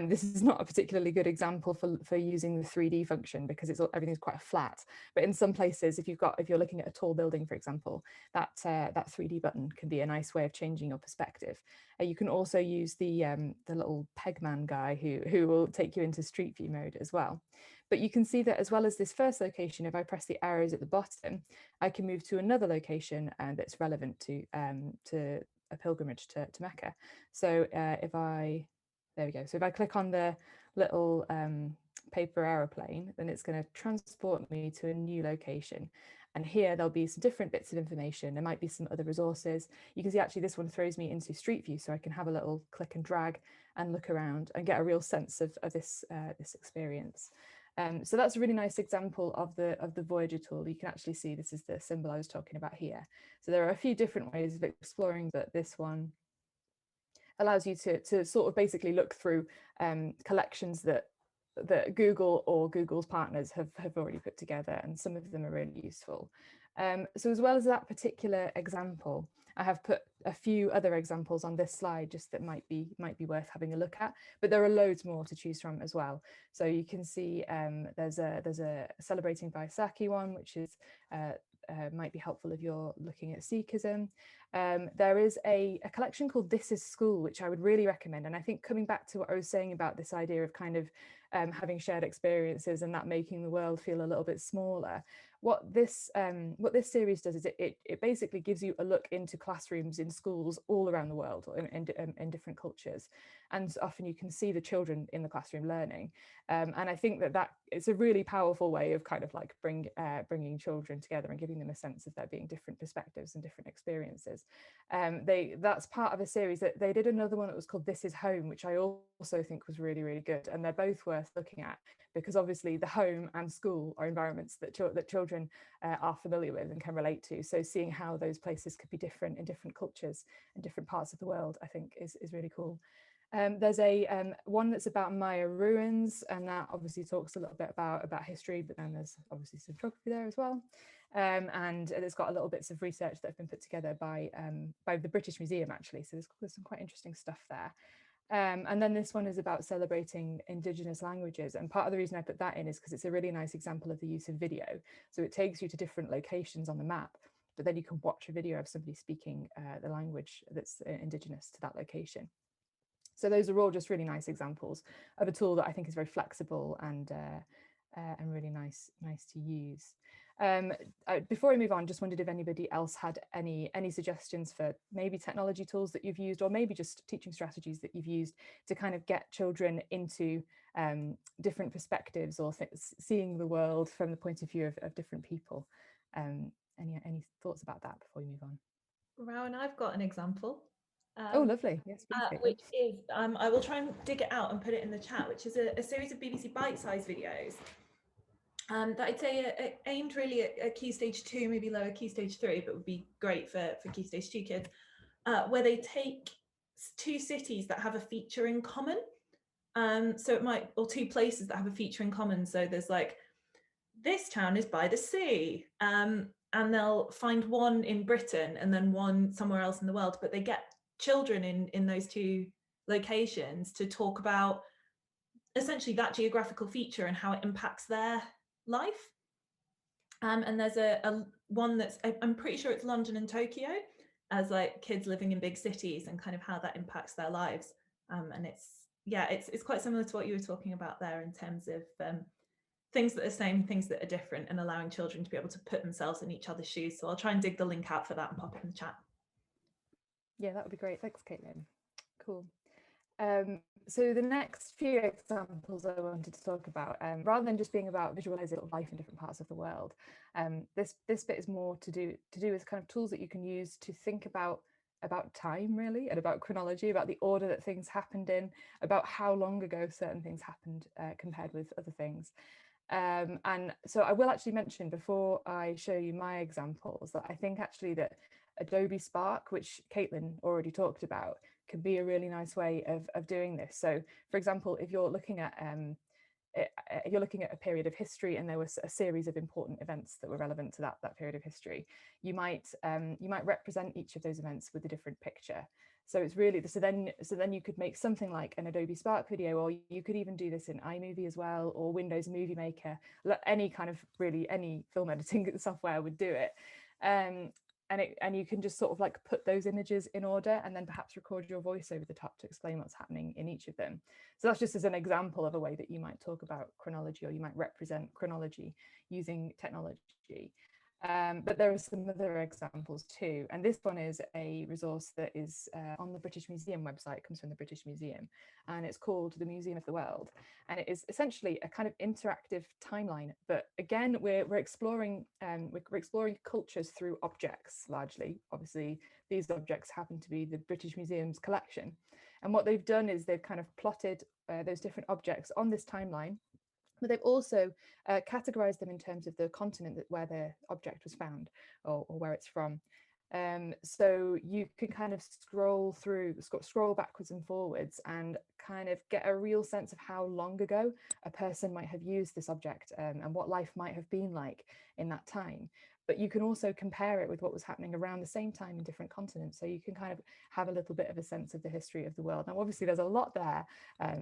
Speaker 5: This is not a particularly good example for using the 3D function because everything's quite flat. But in some places, if you're looking at a tall building, for example, that 3D button can be a nice way of changing your perspective. You can also use the little Pegman guy who will take you into Street View mode as well. But you can see that as well as this first location, if I press the arrows at the bottom, I can move to another location that's relevant to a pilgrimage to Mecca. So there we go. So if I click on the little paper aeroplane, then it's going to transport me to a new location. And here there'll be some different bits of information. There might be some other resources. You can see actually this one throws me into Street View, so I can have a little click and drag and look around and get a real sense of this experience. So that's a really nice example of the Voyager tool. You can actually see this is the symbol I was talking about here. So there are a few different ways of exploring, but this one allows you to sort of basically look through collections that Google or Google's partners have already put together, and some of them are really useful. So as well as that particular example, I have put a few other examples on this slide just that might be worth having a look at, but there are loads more to choose from as well. So you can see there's a Celebrating Vaisakhi one, which is might be helpful if you're looking at Sikhism. There is a collection called This is School, which I would really recommend. And I think coming back to what I was saying about this idea of kind of having shared experiences and that making the world feel a little bit smaller. What this series does is it basically gives you a look into classrooms in schools all around the world in different cultures, and often you can see the children in the classroom learning, and I think that it's a really powerful way of kind of like bringing children together and giving them a sense of there being different perspectives and different experiences. That's part of a series that they did another one that was called This Is Home, which I also think was really, really good, and they're both worth looking at, because obviously the home and school are environments that children are familiar with and can relate to. So seeing how those places could be different in different cultures and different parts of the world, I think is really cool. There's a one that's about Maya ruins, and that obviously talks a little bit about history, but then there's obviously some geography there as well. And it's got a little bits of research that have been put together by the British Museum, actually. So there's some quite interesting stuff there. And then this one is about celebrating Indigenous languages. And part of the reason I put that in is because it's a really nice example of the use of video. So it takes you to different locations on the map, but then you can watch a video of somebody speaking the language that's Indigenous to that location. So those are all just really nice examples of a tool that I think is very flexible and really nice to use. Before I move on, just wondered if anybody else had any suggestions for maybe technology tools that you've used, or maybe just teaching strategies that you've used to kind of get children into different perspectives, or seeing the world from the point of view of different people. Any thoughts about that before we move on?
Speaker 4: Rowan, I've got an example.
Speaker 5: Oh, lovely. Yes, please,
Speaker 4: which is, I will try and dig it out and put it in the chat, which is a series of BBC bite-sized videos that I'd say are aimed really at Key Stage 2, maybe lower Key Stage 3, but would be great for Key Stage 2 kids, where they take two cities that have a feature in common. So it might, or two places that have a feature in common. So there's like, this town is by the sea, and they'll find one in Britain and then one somewhere else in the world, but they get children in those two locations to talk about essentially that geographical feature and how it impacts their life. And there's a one that's, I'm pretty sure it's London and Tokyo, as like kids living in big cities and kind of how that impacts their lives. And it's quite similar to what you were talking about there in terms of things that are the same, things that are different, and allowing children to be able to put themselves in each other's shoes. So I'll try and dig the link out for that and pop it in the chat.
Speaker 5: Yeah, that would be great. Thanks, Caitlin. Cool. So the next few examples I wanted to talk about, rather than just being about visualizing life in different parts of the world, this bit is more to do with kind of tools that you can use to think about time, really, and about chronology, about the order that things happened in, about how long ago certain things happened compared with other things. And so I will actually mention, before I show you my examples, that I think actually that Adobe Spark, which Caitlin already talked about, can be a really nice way of doing this. So, for example, if you're looking at a period of history and there was a series of important events that were relevant to that period of history, you might represent each of those events with a different picture. So it's really, so then you could make something like an Adobe Spark video, or you could even do this in iMovie as well, or Windows Movie Maker. Any kind of any film editing software would do it. And you can just sort of like put those images in order, and then perhaps record your voice over the top to explain what's happening in each of them. So that's just as an example of a way that you might talk about chronology, or you might represent chronology using technology. But there are some other examples too. And this one is a resource that is on the British Museum website. It comes from the British Museum, and it's called the Museum of the World. And it is essentially a kind of interactive timeline. But again, we're exploring cultures through objects largely. Obviously, these objects happen to be the British Museum's collection. And what they've done is they've kind of plotted those different objects on this timeline, but they've also categorized them in terms of the continent where the object was found, or where it's from. So you can kind of scroll backwards and forwards and kind of get a real sense of how long ago a person might have used this object, and what life might have been like in that time. But you can also compare it with what was happening around the same time in different continents. So you can kind of have a little bit of a sense of the history of the world. Now, obviously, there's a lot there.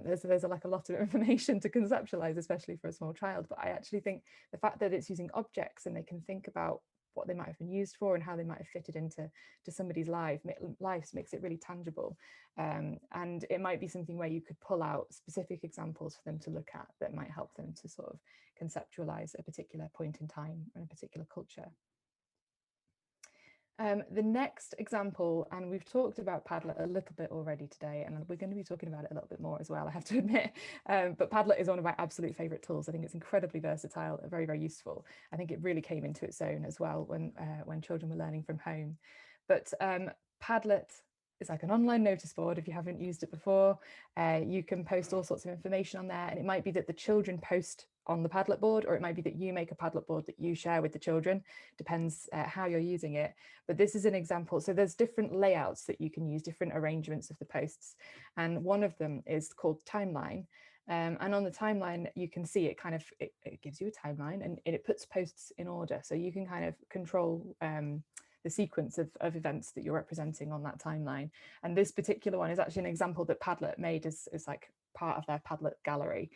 Speaker 5: There's like a lot of information to conceptualize, especially for a small child. But I actually think the fact that it's using objects and they can think about what they might have been used for and how they might have fitted into somebody's lives makes it really tangible. And it might be something where you could pull out specific examples for them to look at that might help them to sort of conceptualize a particular point in time and a particular culture. The next example, and we've talked about Padlet a little bit already today, and we're going to be talking about it a little bit more as well, I have to admit, but Padlet is one of my absolute favourite tools. I think it's incredibly versatile, very, very useful. I think it really came into its own as well when children were learning from home. But Padlet is like an online notice board. If you haven't used it before, you can post all sorts of information on there, and it might be that the children post on the Padlet board, or it might be that you make a Padlet board that you share with the children, depends how you're using it. But this is an example. So there's different layouts that you can use, different arrangements of the posts, and one of them is called timeline. And on the timeline, you can see it kind of, it gives you a timeline, and it puts posts in order, so you can kind of control the sequence of events that you're representing on that timeline. And this particular one is actually an example that Padlet made as like part of their Padlet gallery.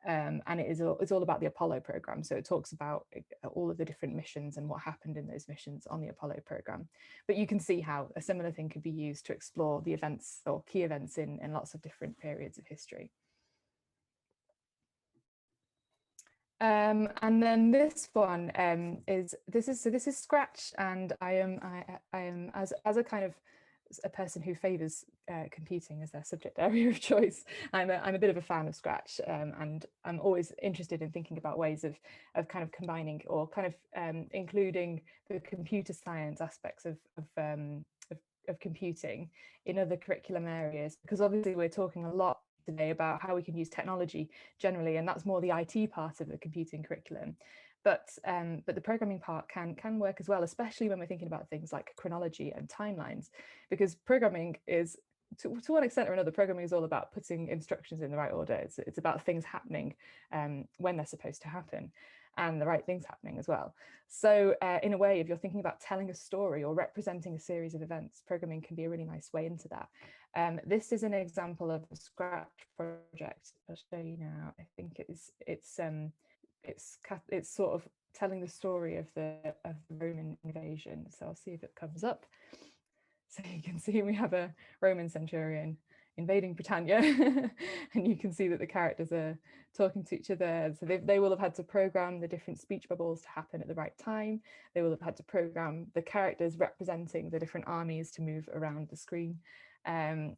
Speaker 5: And it's all about the Apollo program. So it talks about all of the different missions and what happened in those missions on the Apollo program. But you can see how a similar thing could be used to explore the events or key events in lots of different periods of history. And then this one is Scratch, and I am as a kind of a person who favours computing as their subject area of choice. I'm a bit of a fan of Scratch, and I'm always interested in thinking about ways of kind of combining or kind of including the computer science aspects of computing in other curriculum areas, because obviously we're talking a lot today about how we can use technology generally, and that's more the IT part of the computing curriculum. But the programming part can work as well, especially when we're thinking about things like chronology and timelines, because programming is, to one extent or another, programming is all about putting instructions in the right order. It's about things happening when they're supposed to happen, and the right things happening as well. So in a way, if you're thinking about telling a story or representing a series of events, programming can be a really nice way into that. This is an example of a Scratch project. I'll show you now. I think it's sort of telling the story of the Roman invasion. So I'll see if it comes up. So you can see we have a Roman centurion invading Britannia, and you can see that the characters are talking to each other. So they will have had to program the different speech bubbles to happen at the right time. They will have had to program the characters representing the different armies to move around the screen, and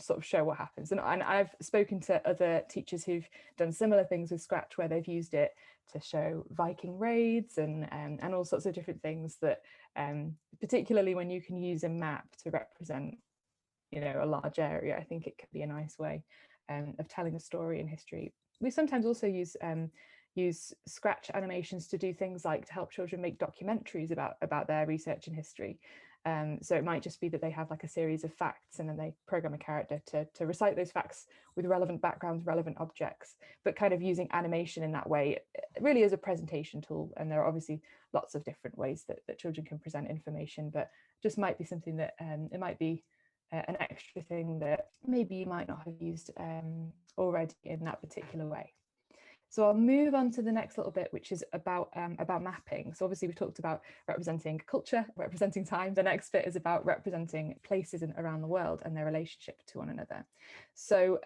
Speaker 5: sort of show what happens. And I've spoken to other teachers who've done similar things with Scratch, where they've used it to show Viking raids and all sorts of different things that, particularly when you can use a map to represent, you know, a large area, I think it could be a nice way of telling a story in history. We sometimes also use Scratch animations to do things like to help children make documentaries about their research in history. So it might just be that they have like a series of facts, and then they program a character to recite those facts with relevant backgrounds, relevant objects, but kind of using animation in that way, really as a presentation tool. And there are obviously lots of different ways that children can present information, but just might be something that it might be an extra thing that maybe you might not have used already in that particular way. So I'll move on to the next little bit, which is about mapping. So obviously we've talked about representing culture, representing time. The next bit is about representing places around the world and their relationship to one another. So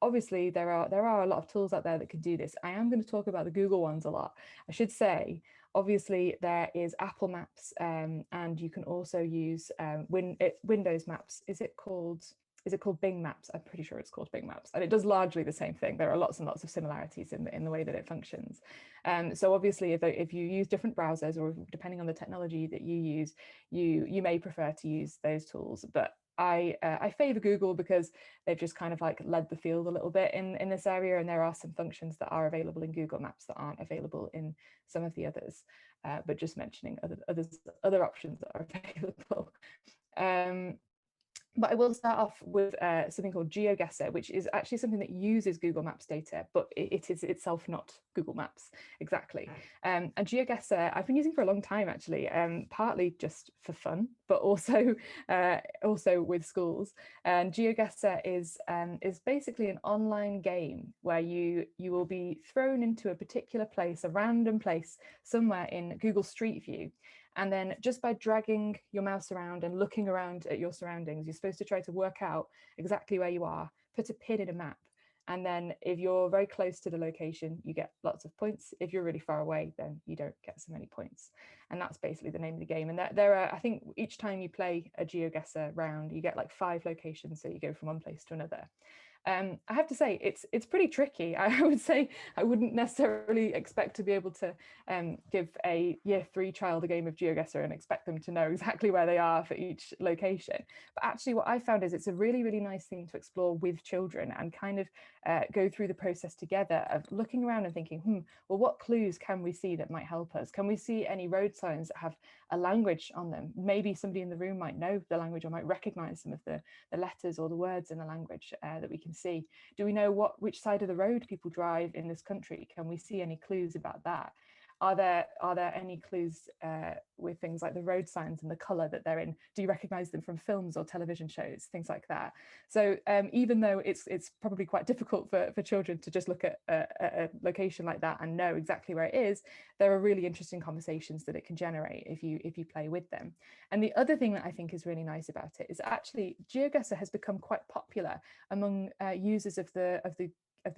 Speaker 5: obviously there are a lot of tools out there that can do this. I am going to talk about the Google ones a lot. I should say, obviously there is Apple Maps, and you can also use Windows Maps. Is it called Bing Maps? I'm pretty sure it's called Bing Maps, and it does largely the same thing. There are lots and lots of similarities in the way that it functions. So obviously, if you use different browsers, or depending on the technology that you use, you may prefer to use those tools. But I favour Google because they've just kind of like led the field a little bit in this area, and there are some functions that are available in Google Maps that aren't available in some of the others. But just mentioning other options that are available. But I will start off with something called GeoGuessr, which is actually something that uses Google Maps data, but it is itself not Google Maps exactly. And GeoGuessr I've been using for a long time, actually, partly just for fun, but also with schools. And GeoGuessr is basically an online game where you will be thrown into a particular place, a random place somewhere in Google Street View. And then just by dragging your mouse around and looking around at your surroundings, you're supposed to try to work out exactly where you are, put a pin in a map. And then if you're very close to the location, you get lots of points. If you're really far away, then you don't get so many points. And that's basically the name of the game. And there are, I think each time you play a GeoGuessr round, you get like 5 locations. So you go from one place to another. I have to say, it's pretty tricky. I would say I wouldn't necessarily expect to be able to give a year 3 child a game of GeoGuessr and expect them to know exactly where they are for each location. But actually what I found is it's a really, really nice thing to explore with children and kind of go through the process together of looking around and thinking, well, what clues can we see that might help us? Can we see any road signs that have a language on them? Maybe somebody in the room might know the language or might recognize some of the letters or the words in the language that we can see. Do we know which side of the road people drive in this country? Can we see any clues about that? Are there any clues with things like the road signs and the colour that they're in? Do you recognise them from films or television shows, things like that? So even though it's probably quite difficult for children to just look at a location like that and know exactly where it is, there are really interesting conversations that it can generate if you play with them. And the other thing that I think is really nice about it is actually GeoGuessr has become quite popular among users of the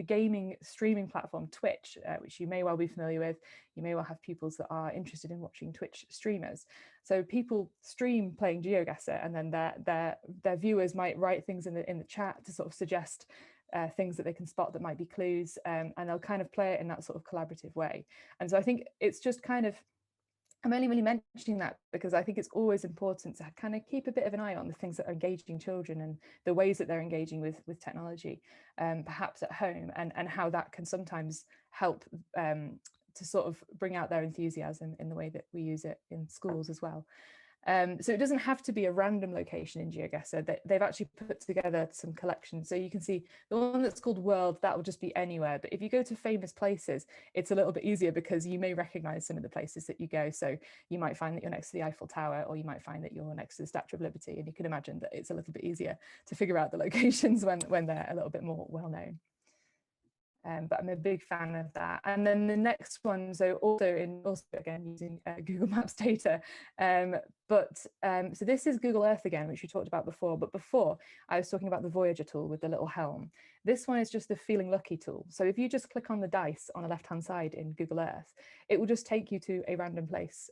Speaker 5: gaming streaming platform Twitch, which you may well be familiar with. You may well have pupils that are interested in watching Twitch streamers. So people stream playing GeoGuessr, and then their viewers might write things in the chat to sort of suggest things that they can spot that might be clues, and they'll kind of play it in that sort of collaborative way. And so I think it's just kind of, I'm only really mentioning that because I think it's always important to kind of keep a bit of an eye on the things that are engaging children and the ways that they're engaging with technology, perhaps at home, and how that can sometimes help to sort of bring out their enthusiasm in the way that we use it in schools as well. So it doesn't have to be a random location in GeoGuessr. They've actually put together some collections. So you can see the one that's called World, that will just be anywhere. But if you go to famous places, it's a little bit easier because you may recognize some of the places that you go. So you might find that you're next to the Eiffel Tower, or you might find that you're next to the Statue of Liberty. And you can imagine that it's a little bit easier to figure out the locations when they're a little bit more well known. But I'm a big fan of that. And then the next one, so also again using Google Maps data, so this is Google Earth again, which we talked about before. But before I was talking about the Voyager tool with the little helm. This one is just the Feeling Lucky tool. So if you just click on the dice on the left-hand side in Google Earth, it will just take you to a random place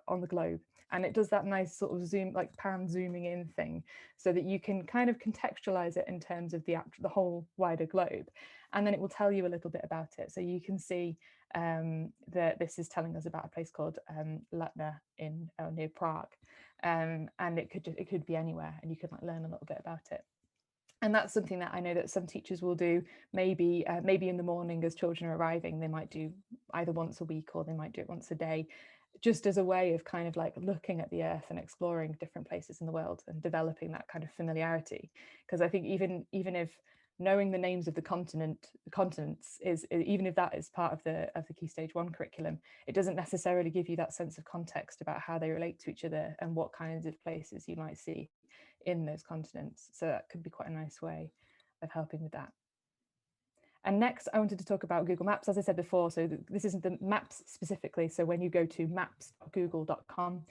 Speaker 5: on the globe. And it does that nice sort of zoom, like pan zooming in thing, so that you can kind of contextualize it in terms of the whole wider globe. And then it will tell you a little bit about it. So you can see that this is telling us about a place called Latna near Prague. And it could be anywhere, and you could like learn a little bit about it. And that's something that I know that some teachers will do, maybe in the morning as children are arriving. They might do either once a week, or they might do it once a day, just as a way of kind of like looking at the earth and exploring different places in the world and developing that kind of familiarity. Because I think even if knowing the names of the continents is, even if that is part of the Key Stage 1 curriculum, it doesn't necessarily give you that sense of context about how they relate to each other and what kinds of places you might see in those continents. So that could be quite a nice way of helping with that. And next, I wanted to talk about Google Maps, as I said before. So this isn't the maps specifically. So when you go to maps.google.com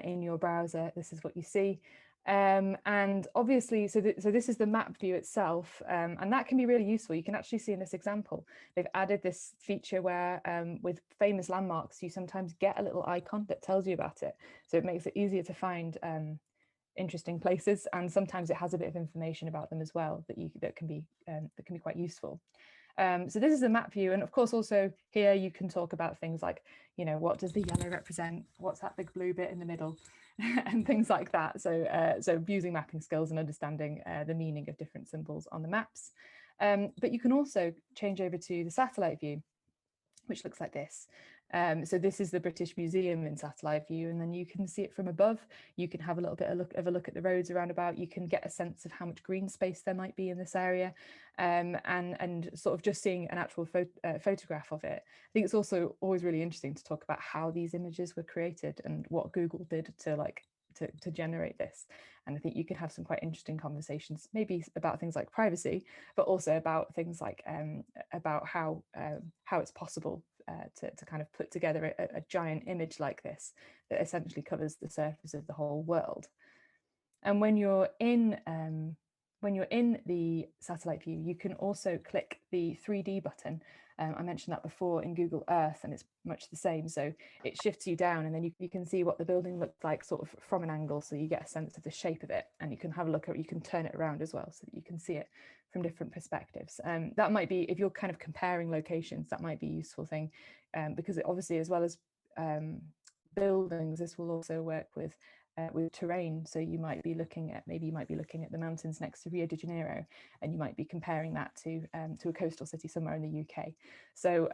Speaker 5: in your browser, this is what you see. And obviously, so this is the map view itself, and that can be really useful. You can actually see in this example, they've added this feature where with famous landmarks, you sometimes get a little icon that tells you about it. So it makes it easier to find interesting places, and sometimes it has a bit of information about them as well that can be quite useful. So this is the map view, and of course also here you can talk about things like, you know, what does the yellow represent, what's that big blue bit in the middle, and things like that. So using mapping skills and understanding the meaning of different symbols on the maps. But you can also change over to the satellite view, which looks like this. So this is the British Museum in satellite view, and then you can see it from above. You can have a little bit of a look at the roads around about. You can get a sense of how much green space there might be in this area, and sort of just seeing an actual photograph of it. I think it's also always really interesting to talk about how these images were created and what Google did to generate this. And I think you can have some quite interesting conversations, maybe about things like privacy, but also about things like about how it's possible to kind of put together a giant image like this that essentially covers the surface of the whole world. And when you're in the satellite view, you can also click the 3D button. I mentioned that before in Google Earth, and it's much the same. So it shifts you down, and then you can see what the building looks like sort of from an angle, so you get a sense of the shape of it, and you can have a look at it. You can turn it around as well, so that you can see it from different perspectives. That might be, if you're kind of comparing locations, that might be a useful thing, because it obviously, as well as buildings, this will also work with terrain. So you might be looking at, the mountains next to Rio de Janeiro, and you might be comparing that to a coastal city somewhere in the UK. So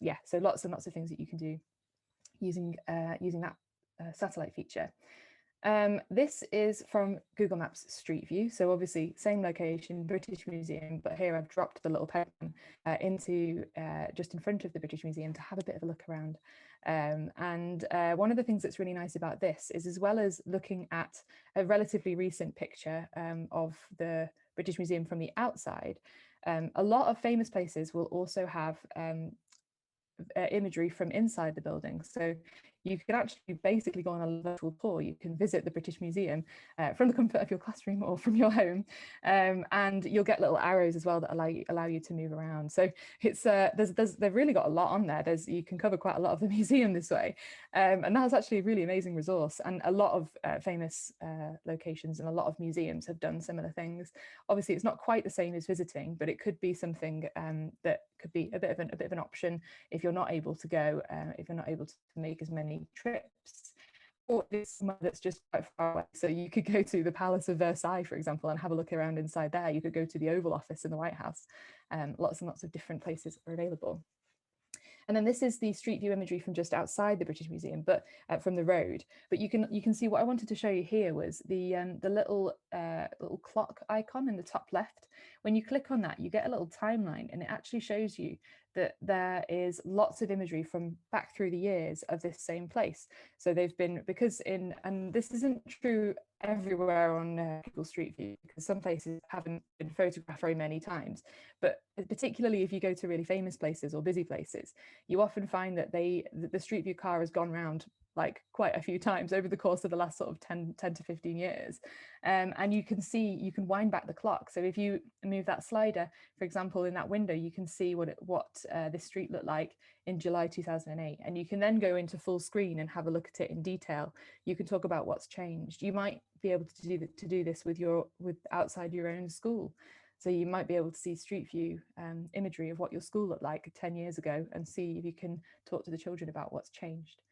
Speaker 5: yeah, so lots and lots of things that you can do using that satellite feature. This is from Google Maps Street View. So obviously same location, British Museum, but here I've dropped the little pen into just in front of the British Museum to have a bit of a look around. And one of the things that's really nice about this is, as well as looking at a relatively recent picture of the British Museum from the outside, a lot of famous places will also have imagery from inside the building. So you can actually basically go on a virtual tour. You can visit the British Museum from the comfort of your classroom or from your home, and you'll get little arrows as well that allow you to move around. So it's they've really got a lot on there. You can cover quite a lot of the museum this way, and that's actually a really amazing resource. And a lot of famous locations and a lot of museums have done similar things. Obviously, it's not quite the same as visiting, but it could be something that could be a bit of an option if you're not able to go, if you're not able to make as many trips, or it's somewhere that's just quite far away. So you could go to the Palace of Versailles, for example, and have a look around inside there. You could go to the Oval Office in the White House. Lots and lots of different places are available. And then this is the street view imagery from just outside the British Museum, but from the road. But you can see what I wanted to show you here was the little clock icon in the top left. When you click on that, you get a little timeline, and it actually shows you that there is lots of imagery from back through the years of this same place. So they've been, and this isn't true everywhere on Google Street View, because some places haven't been photographed very many times, but particularly if you go to really famous places or busy places, you often find that the Street View car has gone round like quite a few times over the course of the last sort of 10 to 15 years. And you can wind back the clock. So if you move that slider, for example, in that window, you can see what this street looked like in July 2008. And you can then go into full screen and have a look at it in detail. You can talk about what's changed. You might be able to do this with outside your own school. So you might be able to see street view imagery of what your school looked like 10 years ago, and see if you can talk to the children about what's changed.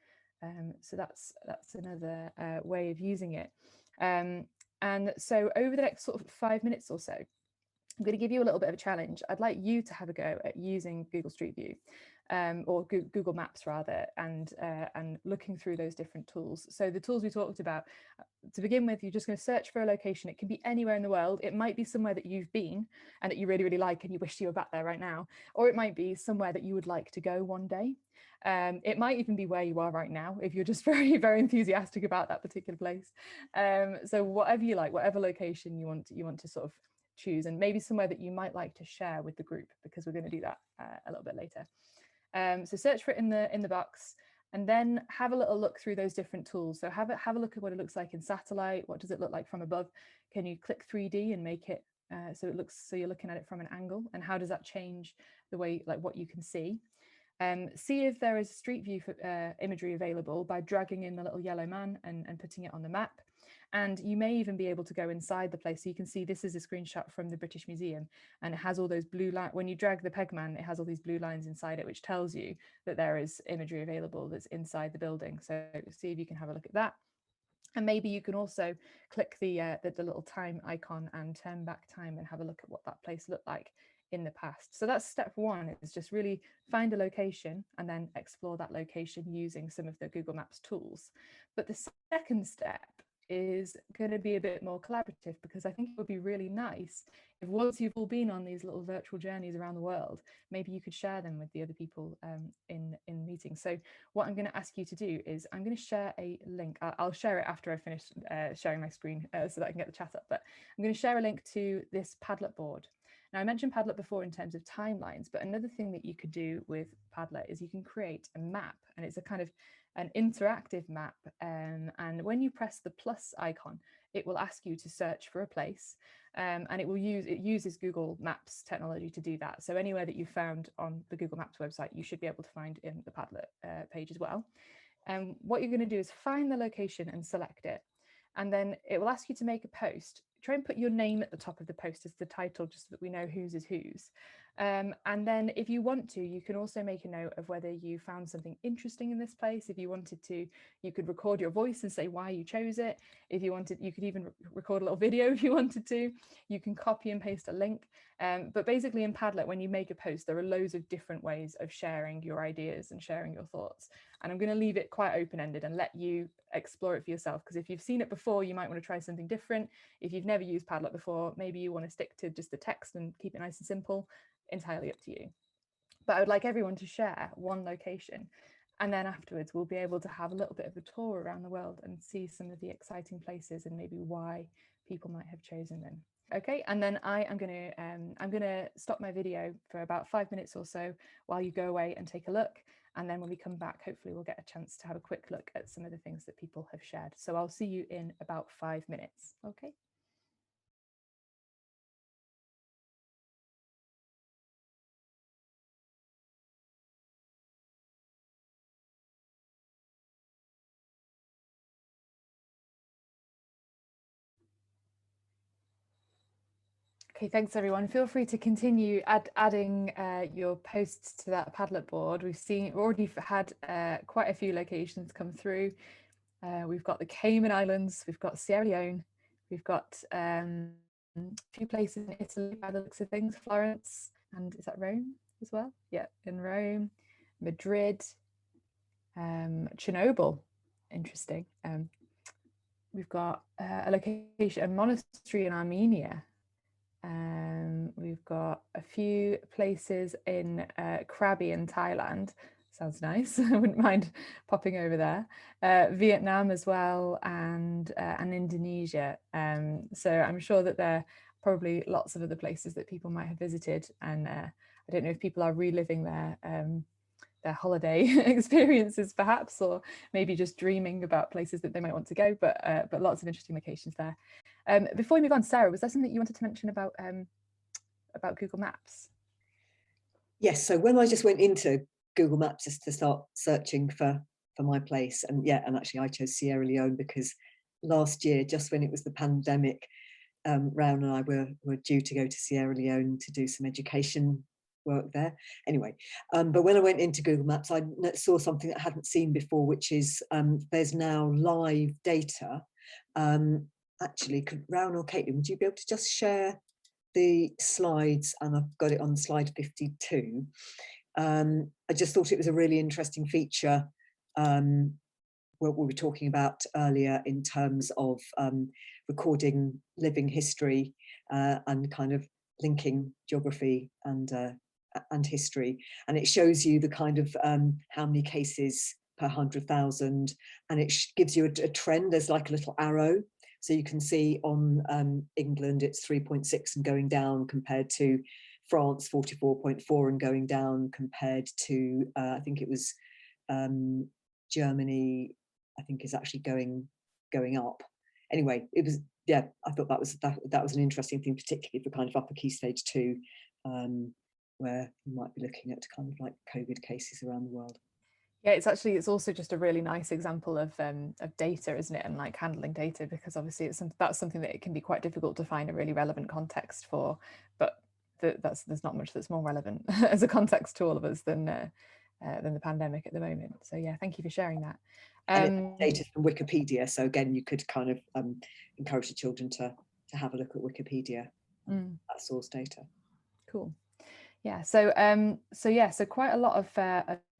Speaker 5: So that's another way of using it. And so over the next sort of 5 minutes or so, I'm going to give you a little bit of a challenge. I'd like you to have a go at using Google Street View, or Google Maps rather, and looking through those different tools. So the tools we talked about, to begin with, you're just going to search for a location. It can be anywhere in the world. It might be somewhere that you've been and that you really, really like and you wish you were back there right now, or it might be somewhere that you would like to go one day. It might even be where you are right now if you're just very, very enthusiastic about that particular place. So whatever you like, whatever location you want to sort of choose, and maybe somewhere that you might like to share with the group, because we're going to do that a little bit later. So search for it in the box, and then have a little look through those different tools. So have a look at what it looks like in satellite. What does it look like from above? Can you click 3D and make it so you're looking at it from an angle? And how does that change the way, like what you can see? See if there is street view imagery available by dragging in the little yellow man and putting it on the map. And you may even be able to go inside the place. So you can see this is a screenshot from the British Museum, and it has all those blue lines. When you drag the pegman, it has all these blue lines inside it, which tells you that there is imagery available that's inside the building. So see if you can have a look at that. And maybe you can also click the little time icon and turn back time and have a look at what that place looked like in the past. So that's step one, is just really find a location and then explore that location using some of the Google Maps tools. But the second step is going to be a bit more collaborative, because I think it would be really nice if, once you've all been on these little virtual journeys around the world, maybe you could share them with the other people in meetings. So what I'm going to ask you to do is I'm going to share a link. I'll share it after I finish sharing my screen so that I can get the chat up, but I'm going to share a link to this Padlet board. Now, I mentioned Padlet before in terms of timelines, but another thing that you could do with Padlet is you can create a map, and it's a kind of an interactive map. And when you press the plus icon, it will ask you to search for a place, and it uses Google Maps technology to do that. So anywhere that you found on the Google Maps website, you should be able to find in the Padlet page as well. And what you're going to do is find the location and select it, and then it will ask you to make a post. Try and put your name at the top of the post as the title, just so that we know whose is whose. And then if you want to, you can also make a note of whether you found something interesting in this place. If you wanted to, you could record your voice and say why you chose it. If you wanted, you could even record a little video if you wanted to. You can copy and paste a link. But basically in Padlet, when you make a post, there are loads of different ways of sharing your ideas and sharing your thoughts. And I'm going to leave it quite open-ended and let you explore it for yourself, because if you've seen it before, you might want to try something different. If you've never used Padlet before, maybe you want to stick to just the text and keep it nice and simple. Entirely up to you. But I would like everyone to share one location, and then afterwards we'll be able to have a little bit of a tour around the world and see some of the exciting places and maybe why people might have chosen them. Okay, and then I'm gonna stop my video for about 5 minutes or so while you go away and take a look, and then when we come back, hopefully we'll get a chance to have a quick look at some of the things that people have shared. So I'll see you in about 5 minutes. Okay. Okay, thanks everyone. Feel free to continue adding your posts to that Padlet board. We've already had quite a few locations come through. We've got the Cayman Islands, we've got Sierra Leone, we've got a few places in Italy by the looks of things, Florence, and is that Rome as well? Yeah, in Rome, Madrid, Chernobyl, interesting. We've got a location, a monastery in Armenia. We've got a few places in Krabi in Thailand. Sounds nice. I wouldn't mind popping over there. Vietnam as well, and Indonesia. So I'm sure that there are probably lots of other places that people might have visited, and I don't know if people are reliving their holiday experiences perhaps, or maybe just dreaming about places that they might want to go, but lots of interesting locations there. Before we move on, Sarah, was there something you wanted to mention about Google Maps?
Speaker 1: Yes, so when I just went into Google Maps just to start searching for my place, and actually I chose Sierra Leone because last year, just when it was the pandemic, Rowan and I were due to go to Sierra Leone to do some education work there. Anyway, but when I went into Google Maps, I saw something that I hadn't seen before, which is there's now live data. Actually, could Rowan or Caitlin, would you be able to just share the slides? And I've got it on slide 52. I just thought it was a really interesting feature, what we were talking about earlier in terms of recording living history and kind of linking geography and history. And it shows you the kind of how many cases per 100,000, and it gives you a trend. There's like a little arrow. So you can see on England, it's 3.6 and going down compared to France, 44.4 and going down compared to, I think it was Germany, I think is actually going up. Anyway, it was, yeah, I thought that was an interesting thing, particularly for kind of upper key stage 2, where you might be looking at kind of like COVID cases around the world.
Speaker 5: Yeah, it's also just a really nice example of data, isn't it, and like handling data, because obviously that's something that it can be quite difficult to find a really relevant context for, but there's not much that's more relevant as a context to all of us than the pandemic at the moment. So yeah, thank you for sharing that.
Speaker 1: Data from Wikipedia, so again, you could kind of encourage the children to have a look at Wikipedia, that source data.
Speaker 5: Cool. Yeah, so quite a lot of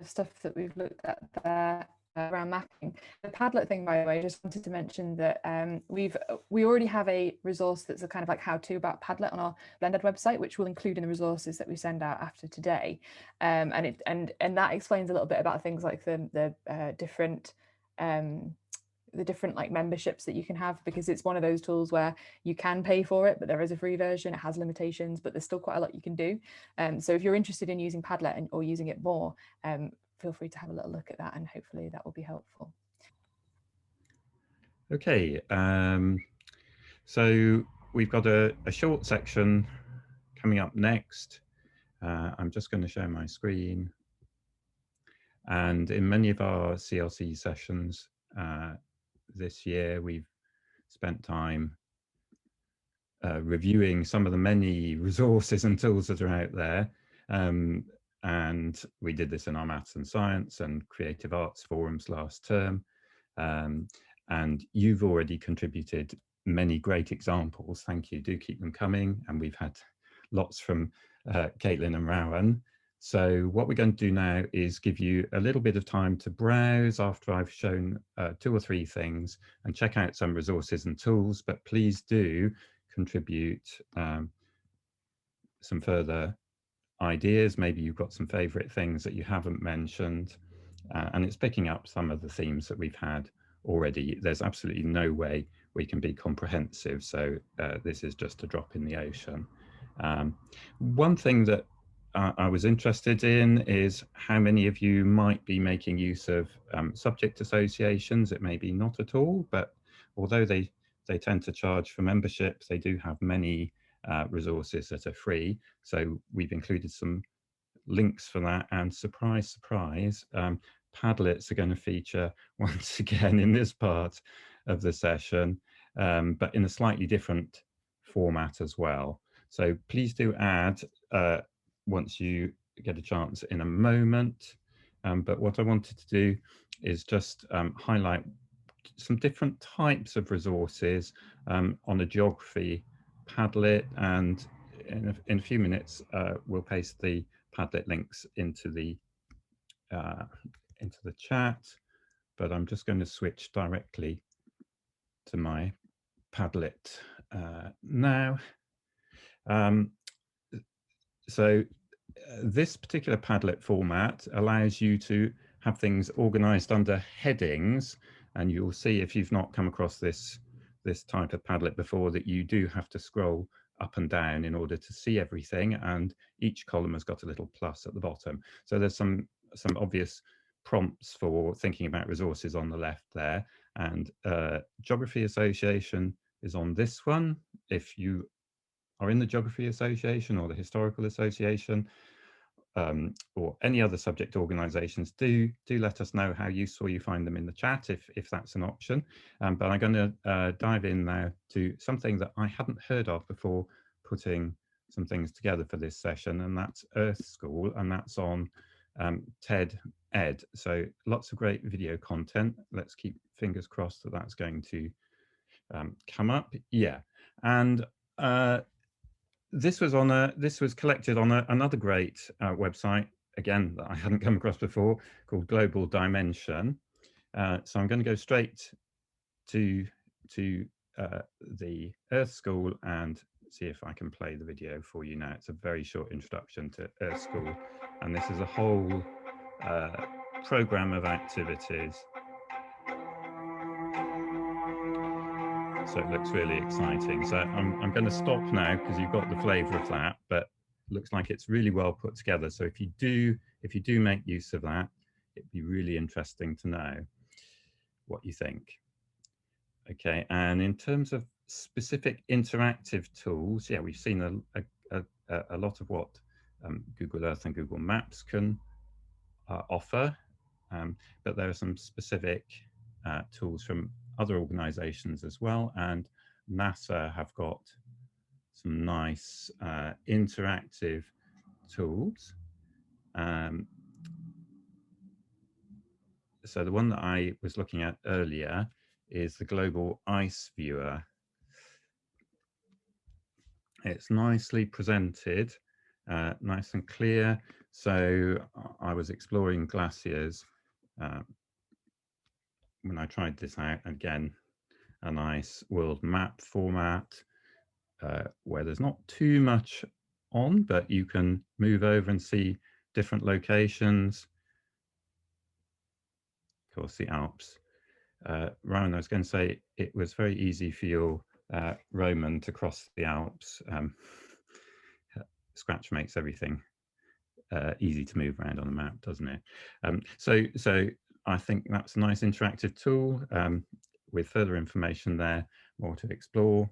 Speaker 5: stuff that we've looked at there around mapping. The Padlet thing, by the way, I just wanted to mention that we already have a resource that's a kind of like how-to about Padlet on our Blended website, which we'll include in the resources that we send out after today, and that explains a little bit about things like the different different like memberships that you can have, because it's one of those tools where you can pay for it, but there is a free version. It has limitations, but there's still quite a lot you can do. So if you're interested in using Padlet or using it more, feel free to have a little look at that, and hopefully that will be helpful.
Speaker 9: Okay, so we've got a short section coming up next. I'm just going to share my screen. And in many of our CLC sessions this year, we've spent time reviewing some of the many resources and tools that are out there. And we did this in our maths and science and creative arts forums last term. And you've already contributed many great examples. Thank you. Do keep them coming. And we've had lots from Caitlin and Rowan. So what we're going to do now is give you a little bit of time to browse after I've shown 2 or 3 things and check out some resources and tools, but please do contribute some further ideas. Maybe you've got some favorite things that you haven't mentioned, and it's picking up some of the themes that we've had already. There's absolutely no way we can be comprehensive, so this is just a drop in the ocean. One thing that I was interested in is how many of you might be making use of subject associations. It may be not at all, but although they tend to charge for memberships, they do have many resources that are free. So we've included some links for that, and surprise, surprise, Padlets are going to feature once again in this part of the session, but in a slightly different format as well. So please do add once you get a chance in a moment. But what I wanted to do is just highlight some different types of resources on a geography Padlet, and in a few minutes we'll paste the Padlet links into the chat, but I'm just going to switch directly to my Padlet now. So this particular Padlet format allows you to have things organized under headings, and you'll see if you've not come across this type of Padlet before that you do have to scroll up and down in order to see everything, and each column has got a little plus at the bottom. So there's some obvious prompts for thinking about resources on the left there, and Geography Association is on this one. If you are in the Geography Association or the Historical Association, or any other subject organisations, do let us know how useful you find them in the chat if that's an option. But I'm going to dive in now to something that I hadn't heard of before putting some things together for this session, and that's Earth School, and that's on TED Ed. So lots of great video content. Let's keep fingers crossed that that's going to come up. Yeah, and this was collected on another great website, again, that I hadn't come across before, called Global Dimension. So I'm going to go straight to the Earth School and see if I can play the video for you now. It's a very short introduction to Earth School, and this is a whole program of activities. So it looks really exciting. So I'm going to stop now because you've got the flavour of that, but it looks like it's really well put together. So if you do make use of that, it'd be really interesting to know what you think. Okay, and in terms of specific interactive tools, yeah, we've seen a lot of what Google Earth and Google Maps can offer, but there are some specific tools from other organizations as well, and NASA have got some nice interactive tools. So the one that I was looking at earlier is the Global Ice Viewer. It's nicely presented, nice and clear. So I was exploring glaciers when I tried this out. Again, a nice world map format where there's not too much on, but you can move over and see different locations. Of course, the Alps Rowan, I was going to say it was very easy for your Roman to cross the Alps. Scratch makes everything easy to move around on a map, doesn't it? So I think that's a nice interactive tool with further information there, more to explore.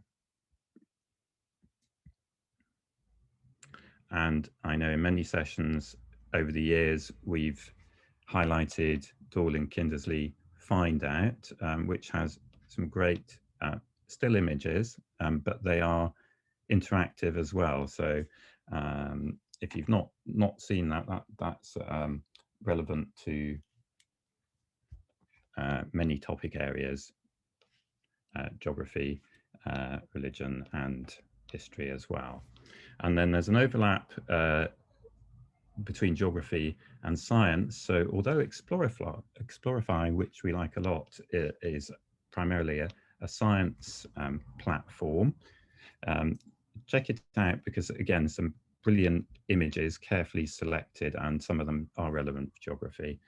Speaker 9: And I know in many sessions over the years, we've highlighted Dorling Kindersley Find Out, which has some great still images, but they are interactive as well. So if you've not seen that's relevant to many topic areas, geography, religion and history as well. And then there's an overlap between geography and science. So although Explorify, which we like a lot, is primarily a science platform, check it out because, again, some brilliant images carefully selected, and some of them are relevant for geography,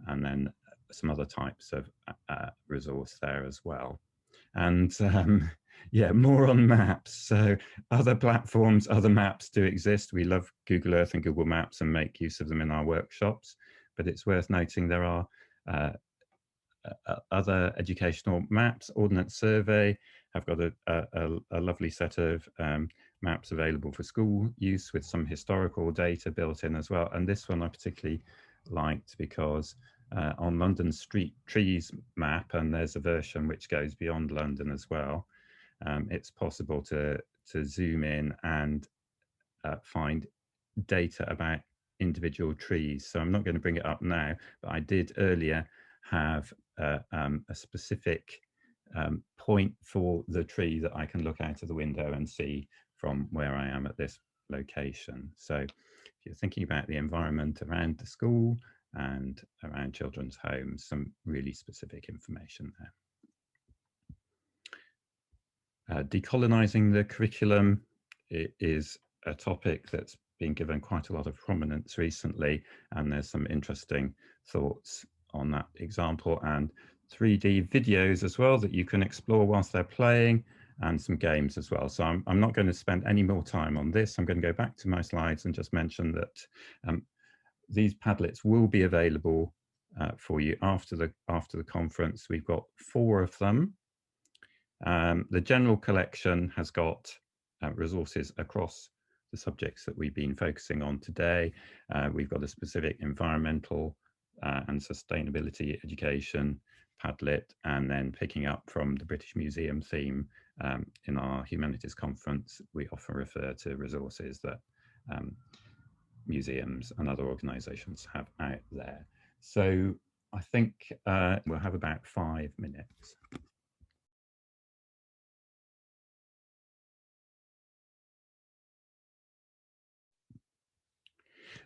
Speaker 9: and then some other types of resource there as well. And yeah, more on maps. So other platforms, other maps do exist. We love Google Earth and Google Maps and make use of them in our workshops, but it's worth noting there are other educational maps. Ordnance Survey have got a lovely set of maps available for school use with some historical data built in as well. And this one I particularly liked because on London Street Trees map, and there's a version which goes beyond London as well, it's possible to zoom in and find data about individual trees. So I'm not going to bring it up now, but I did earlier have a specific point for the tree that I can look out of the window and see from where I am at this location. So if you're thinking about the environment around the school and around children's homes, some really specific information there. Decolonising the curriculum is a topic that's been given quite a lot of prominence recently, and there's some interesting thoughts on that example, and 3D videos as well that you can explore whilst they're playing, and some games as well. So I'm not going to spend any more time on this. I'm going to go back to my slides and just mention that these Padlets will be available for you after the conference. We've got 4 of them. The general collection has got resources across the subjects that we've been focusing on today. We've got a specific environmental and sustainability education Padlet, and then picking up from the British Museum theme in our Humanities conference, we often refer to resources that museums and other organisations have out there. So I think we'll have about 5 minutes.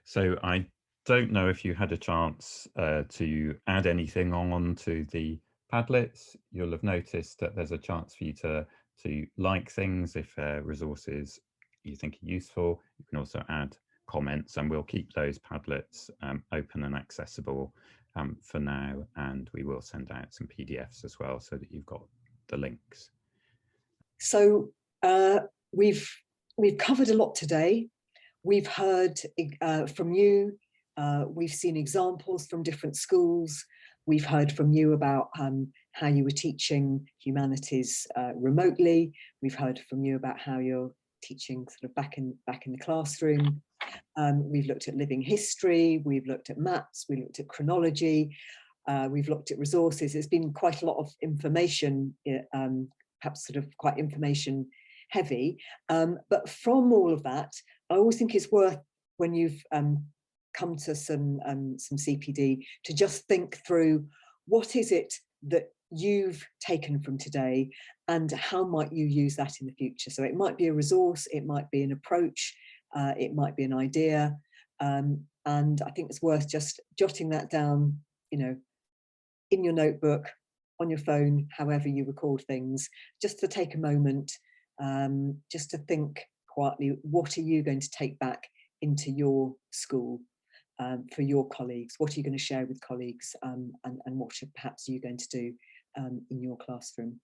Speaker 9: So I don't know if you had a chance to add anything on to the Padlets. You'll have noticed that there's a chance for you to like things if resources you think are useful. You can also add comments, and we'll keep those Padlets open and accessible for now, and we will send out some PDFs as well so that you've got the links.
Speaker 1: So we've covered a lot today. We've heard from you, we've seen examples from different schools. We've heard from you about how you were teaching humanities remotely. We've heard from you about how you're teaching sort of back in the classroom. We've looked at living history, we've looked at maps, we looked at chronology, we've looked at resources. It's been quite a lot of information, perhaps sort of quite information heavy. But from all of that, I always think it's worth, when you've come to some CPD, to just think through what is it that you've taken from today and how might you use that in the future. So it might be a resource, it might be an approach, it might be an idea, and I think it's worth just jotting that down, you know, in your notebook, on your phone, however you record things, just to take a moment, just to think quietly, what are you going to take back into your school for your colleagues? What are you going to share with colleagues, and what perhaps are you going to do in your classroom.